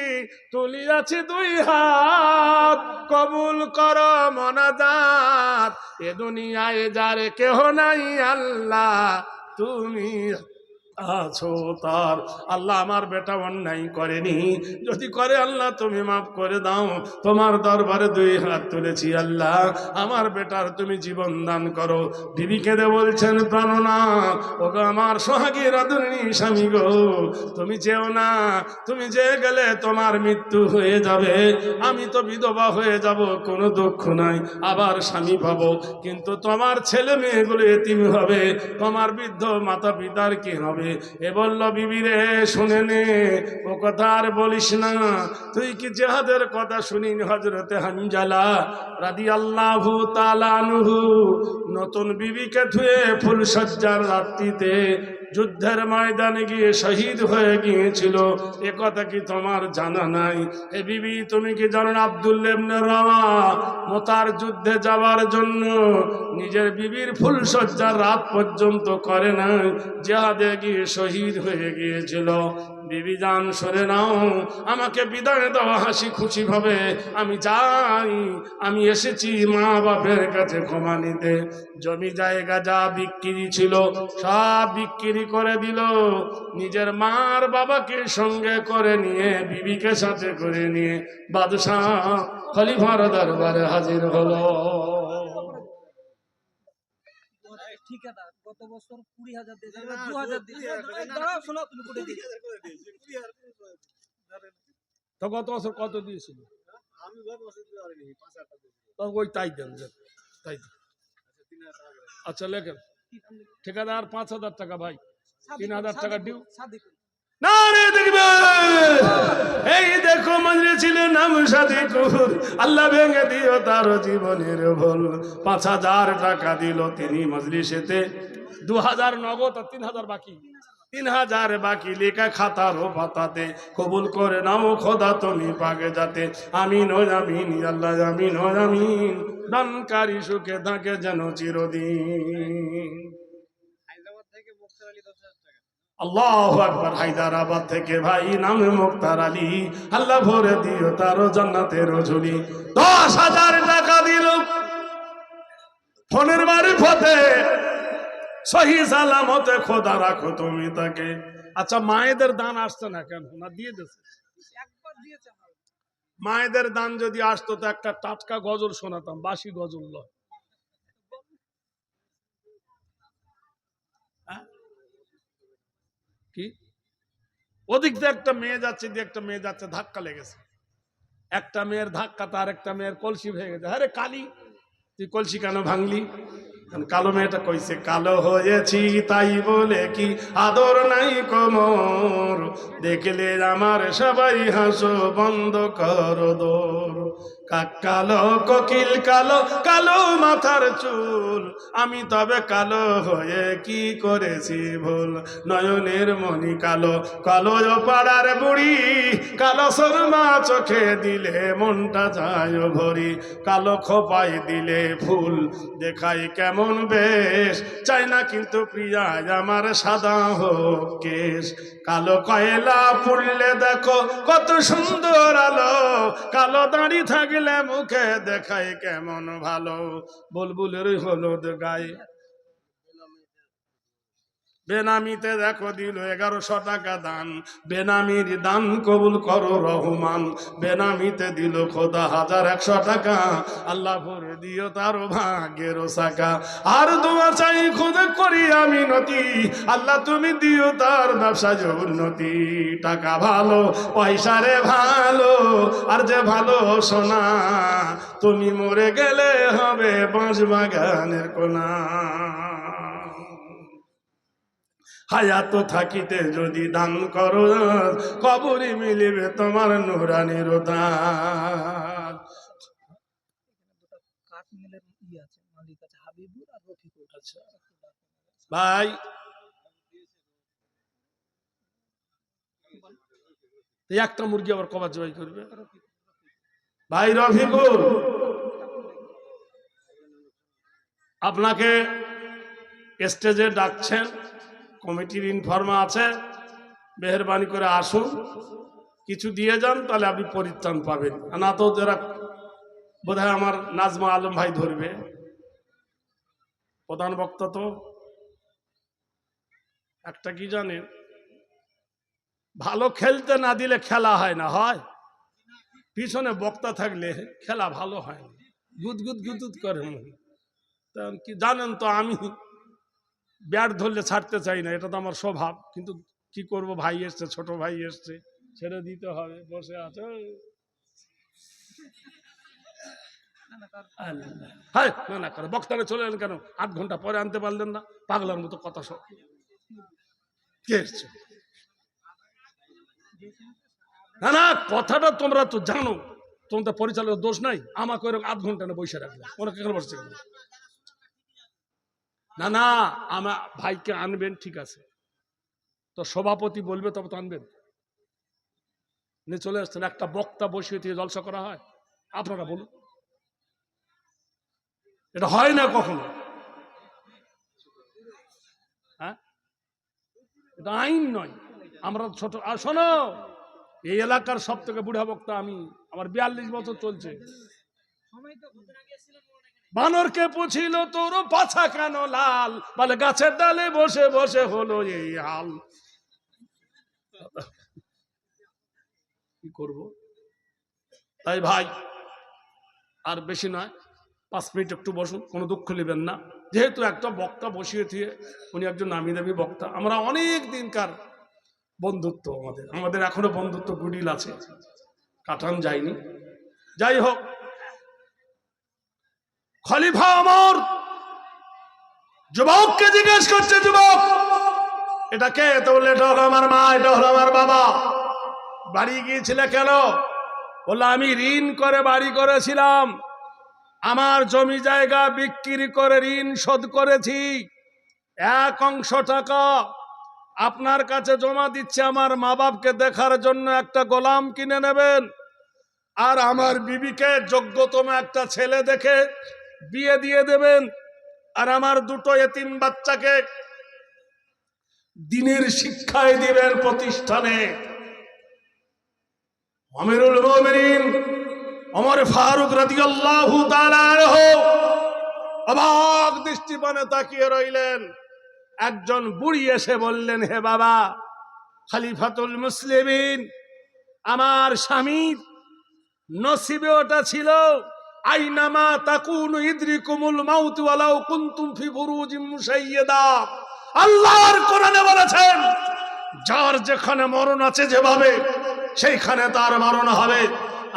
তুলিয়াছি 2 হাত, কবুল করো মোনাজাত। এ দুনিয়ায় যার কেহ নাই আল্লাহ তুমি আছো তার। আল্লাহ আমার বেটা অন্যায় করেনি, যদি করে আল্লাহ তুমি মাফ করে দাও। তোমার দরবারে 2 হাত তুলেছি আল্লাহ, আমার বেটার তুমি জীবন দান করো। বিবি কেঁদে বলছেন, প্রাণনাথ ওগো আমার সোহাগীর আদরণী স্বামী গো, তুমি যেও না, তুমি যে গেলে তোমার মৃত্যু হয়ে যাবে, আমি তো বিধবা হয়ে যাব, কোনো দুঃখ নাই, আবার স্বামী পাবো, কিন্তু তোমার ছেলে মেয়েগুলো এতিম হবে, তোমার বৃদ্ধ মাতা পিতার কি হবে? এ বলল, বিবি রে শুনে নে, ও কথা আর বলিস না। তুই কি জিহাদের কথা শুনিনি? হযরতে হানজালা রাদিয়াল্লাহু তাআলা আনহু নতুন বিবিকে ধুয়ে ফুলসজ্জার রাত্রিতে যুদ্ধের ময়দানে গিয়ে শহীদ হয়ে গিয়েছিল, এ কথা কি তোমার জানা নাই? এ বিবি তুমি কি জানো না, আব্দুল্লাহ ইবনে রাওয়া মুতার যুদ্ধে যাওয়ার জন্য নিজের বিবির ফুলসজ্জার রাত পর্যন্ত করে নাই, জিহাদে গিয়ে শহীদ হয়ে গিয়েছিল। বিবি জান সরে নাও, আমাকে বিদায় দেওয়া হাসি খুশি ভাবে, আমি যাই, আমি এসেছি মা বাপের কাছে ক্ষমা নিতে। জমি জায়গা যা বিক্রি ছিল সব বিক্রি করে দিল, নিজের মার বাবাকে সঙ্গে করে নিয়ে বিবিকে সাথে করে নিয়ে বাদশাহ খলিফার দরবারে হাজির হলো। ঠিকাদার গত বছর 20,000 দিয়েছে, 2,000 দিয়েছে, দাঁড়াও শোনো, তুমি করে দিয়েছো। তো গত বছর কত দিয়েছিল? আমি গত বছর দিইনি, 5,000 টাকা তো ওই তাই দেন, তাই দেন। আচ্ছা লেখেন, ঠিকাদার 5,000 টাকা, ভাই 3,000 টাকা ডিউ। না রে দেখবে, এই দেখো মজরে ছিল নাম সাদিকুর, আল্লাহ ভেঙে দিও তার জীবনের ভুল। 5,000 টাকা দিল তিনি মজলিসেতে, 2,000 নগদ আর 3,000 বাকি, 3,000 বাকি লেখা খাতার ও পাতাতে। কবুল করে নাও খোদা তুমি পাকে যাতে, আমিন ও আমিন আল্লাহ, আমিন ও আমিন। দানকারী সুখে থাকে যেন চিরদিন। আল্লাহু আকবার। হায়দ্রাবাদ থেকে ভাই নামে মুক্তার আলী, আল্লাহ ভরে দিও তারও জান্নাতের ঝুলি। 10,000 টাকা দিল ফোনের মারফতে, সহি সালামতে খোদা রাখো তুমি তাকে। আচ্ছা মায়েদের দান আসছে না কেন? না দিয়ে দিয়েছে, একবার দিয়েছে। মায়েদের দান যদি আসতো তো একটা টাটকা গজল শোনাতাম, বাসি গজল নয়। কি ওদিক দিয়ে একটা মেয়ে যাচ্ছে, দিয়ে একটা মেয়ে যাচ্ছে, ধাক্কা লেগেছে। একটা মেয়ের ধাক্কা তার একটা মেয়ের কলসি ভেঙে গেছে। আরে কালি, তুই কলসি কেন ভাঙলি? কালো মেয়েটা কইছে, কালো হয়েছি তাই বলে কি আদর নাই কোমর, দেখলে আমার সবাই হাসো বন্ধ করো দোর। কাক কালো কোকিল কালো, কালো মাথার চুল, আমি তবে কালো হয়ে কি করেছি ভুল। নয়নের মনি কালো, কালো পাড়ার বুড়ি, কালো সরমা চোখে দিলে মনটা যায় ভরি, কালো খোপায় দিলে ফুল দেখাই কেমন বেশ, চাই না কিন্তু প্রিয়া আমার সাদা হোক কেশ। কালো কয়লা পুড়লে দেখো কত সুন্দর আলো, কালো দাড়ি থাকলে মুখে দেখাই কেমন ভালো। বুলবুলের হলুদ গায়ে বেনামিতে দেখো দিল 1100 টাকা দান, বেনামির দান কবুল করো রহমান। বেনামিতে দিল খোদা 1100 টাকা, আল্লাহ ভরে দিও তার ভাগ্যের সাকা। আর দোয়া চাই খোদা করি আমি নতি, আল্লাহ তুমি দিও তার ব্যবসায় উন্নতি। টাকা ভালো পয়সারে ভালো, আর যে ভালো সোনা, তুমি মরে গেলে হবে বাঁশ বাগানের কোনা। হায়াত থাকিতে যদি দান করো, কবরে মিলিবে তোমার নুরানির দান। কাঠ মিলের আছে, মালিক আছে হাবিবুর আর রফিকুর। আচ্ছা ভাই, এই একটা মুরগি আবার কবার জবাই করবে ভাই? রফিকুল, আপনাকে স্টেজে ডাকছেন, কমিটির ইনফরমা আছে, মেহরবানি করে আসুন, কিছু দিয়ে যান, তাহলে আপনি পরিত্রাণ পাবেন। না তো যারা বোধহয় আমার নাজমা আলম ভাই ধরবে, প্রধান বক্তা তো একটা কি জানেন, ভালো খেলতে না দিলে খেলা হয় না, হয় পিছনে বক্তা থাকলে খেলা ভালো হয় না, গুদগুদ গুদগুদ করে। তখন কি জানেন তো, আমি ব্যাট ধরলে ছাড়তে চাই না, এটা তো আমার স্বভাব, কিন্তু কি করব, ভাই এসছে, ছোট ভাই এসছে, ছেড়ে দিতে হবে, বসে আছে। হ্যাঁ না না করে বক্তারে চলে এলেন কেন? 8 ঘন্টা পরে আনতে পারলেন না? পাগলার মতো কথা সব। কে এসছে? না না, কথাটা তোমরা তো জানো, তোমাদের পরিচালকের দোষ নাই। আমাকে ওরকম 8 ঘন্টা না বসে রাখলে, ওরা কেন বসছে? না না, আমার ভাইকে আনবেন, ঠিক আছে, তো সভাপতি বলবে তবে তো আনবেন। চলে আসছেন, একটা বক্তা বসিয়ে দিয়ে জলসা করা হয়? আপনারা বলুন, এটা হয় না কখনো? হ্যাঁ, এটা আইন নয়। আমরা ছোট, আর শোনো, এই এলাকার সব থেকে বুড়া বক্তা আমি, আমার 42 বছর চলছে। বানরকে পুছিল তোর পাছা কেন লাল, বলে গাছের ডালে বসে বসে হলো এই হাল। কি করব? তাই ভাই, আর বেশি নয়, 5 মিনিট একটু বসুন, কোনো দুঃখ নেবেন না। যেহেতু একটা বক্তা বসিয়ে দিয়ে, উনি একজন নামি দামি বক্তা, আমরা অনেক দিনকার বন্ধুত্ব, আমাদের এখনো বন্ধুত্ব গুডিল আছে, কাটান যায়নি। যাই হোক, খলিফা আমার যুবককে জিজ্ঞেস করছে, যুবক এটা কে? তো বললে এটা হলো আমার মা, এটা হলো আমার বাবা। বাড়ি গিয়েছিলে কেন? বললো আমি ঋণ করে বাড়ি করেছিলাম, আমার জমি জায়গা বিক্রি করে ঋণ শোধ করেছি, 1 অংশ টাকা আপনার কাছে জমা দিচ্ছে আমার মা বাপকে দেখার জন্য, একটা গোলাম কিনে নেবেন, আর আমার বিবিকে যোগ্যতম একটা ছেলে দেখে বিয়ে দিয়ে দেবেন, আর আমার 2 এতিম বাচ্চাকে দিনের শিক্ষায় দিবেন প্রতিষ্ঠানে। আমিরুল মুমিনিন ওমর ফারুক রাদিয়াল্লাহু তাআলা আনহু অবাক দৃষ্টিপানে তাকিয়ে রইলেন। একজন বুড়ি এসে বললেন, হে বাবা খলিফাতুল মুসলিমিন, আমার স্বামীর নসিবে ওটা ছিল, আইনামা তাকুনু ইদরিকুমুল মাউত ওয়ালাউ কুনতুম ফি বুরুজিম মুশাইয়্যিদা। আল্লাহর কোরআনে বলেছেন, যার যেখানে মরণ আছে যেভাবে সেইখানে তার মরণ হবে।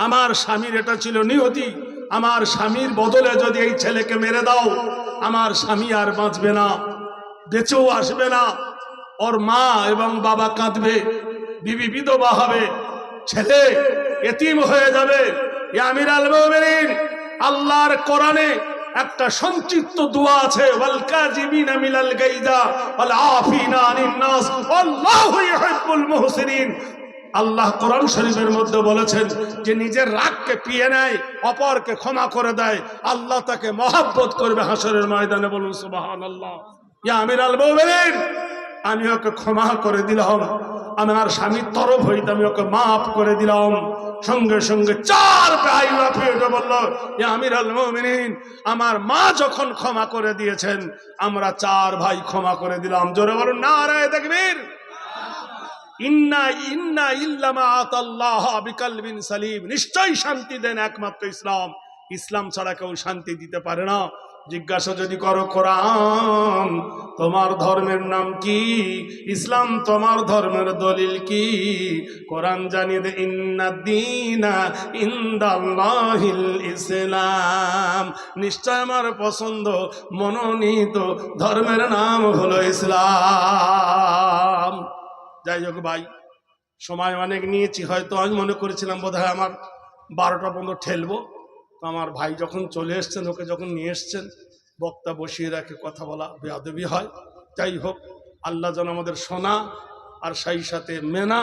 আমার স্বামীর এটা ছিল নিয়তি, আমার স্বামীর বদলে যদি এই ছেলেকে মেরে দাও, আমার স্বামী আর বাঁচবে না, বেঁচেও আসবে না। ওর মা এবং বাবা কাঁদবে, বিবি বিধবা হবে, ছেলে এতিম হয়ে যাবে। ইয়া আমিরাল মুমিনিন, আল্লাহর কোরআনে একটা সংক্ষিপ্ত দোয়া আছে, ওয়াল কাযিমিনা মিনাল গাইযা ওয়াল আফিনা আনিন নাস আল্লাহু ইউহিব্বুল মুহসিনিন। আল্লাহ কোরআন শরীফের মধ্যে বলেছেন যে নিজের রাগকে পিয়ে নেয়, অপরকে ক্ষমা করে দেয়, আল্লাহ তাকে মহব্বত করবে হাসরের ময়দানে। বলুন সুবহানাল্লাহ। ইয়া আমিরাল মুমিনিন, আমি ওকে ক্ষমা করে দিলাম, আমার স্বামীর তরফ হইতে আমি ওকে মাফ করে দিলাম। সঙ্গে সঙ্গে চার ভাই লাফিয়ে উঠে বলল, ইয়া আমিরাল মুমিনিন, আমার মা যখন ক্ষমা করে দিয়েছেন, আমরা চার ভাই ক্ষমা করে দিলাম। জোরে বলুন নারায়ে তাকবীর। ইন্না ইন্না ইল্লামা আতাল্লাহ বিকালবিন সালিম, নিশ্চয়ই শান্তি দেন একমাত্র ইসলাম, ইসলাম ছাড়া কেউ শান্তি দিতে পারে না। জিজ্ঞাসা যদি করো কোরআন তোমার ধর্মের নাম কি, ইসলাম তোমার ধর্মের দলিল কি, কোরআন জানিয়ে দে ইন্নাদ্দীনা ইনদাল্লাহিল ইসলাম, নিশ্চয় আমার পছন্দ মনোনীত ধর্মের নাম হলো ইসলাম। যাই হোক ভাই, সময় অনেক নিয়েছি, হয়তো আমি মনে করেছিলাম বোধহয় আমার 12টা পর্যন্ত ঠেলবো। তো আমার ভাই যখন চলে এসছেন, ওকে যখন নিয়ে এসছেন, বক্তা বসিয়ে রাখে কথা বলা বেয়াদবি হয়। যাই হোক, আল্লাহ যেন আমাদের শোনা আর সেই সাথে মেনা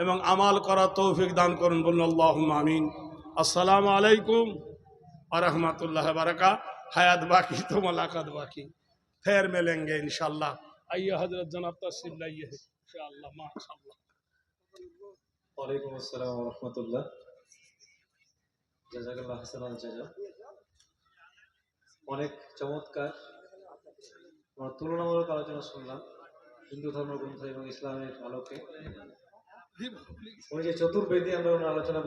এবং আমাল করা তৌফিক দান করুন। বলুন আল্লাহুম্মা আমিন। আসসালামু আলাইকুম ওয়া রাহমাতুল্লাহি ওয়া বারাকাতুহু। হায়াত বাকি তো মুলাকাত বাকি, ফের मिलेंगे इंशाल्लाह। आइए हजरत जनाब तशरीफ लाइए इंशाल्लाह। माशाल्लाह। ওয়ালাইকুম আসসালাম ওয়া রাহমাতুল্লাহ। জাযাকাল্লাহ হাসানাল জাযা। অনেক চমৎকার তুলনামূলক আলোচনা শুনলাম হিন্দু ধর্মগ্রন্থ এবং ইসলামের আলোকে। উনি যে চতুর্বেদী আমরা ওনার আলোচনা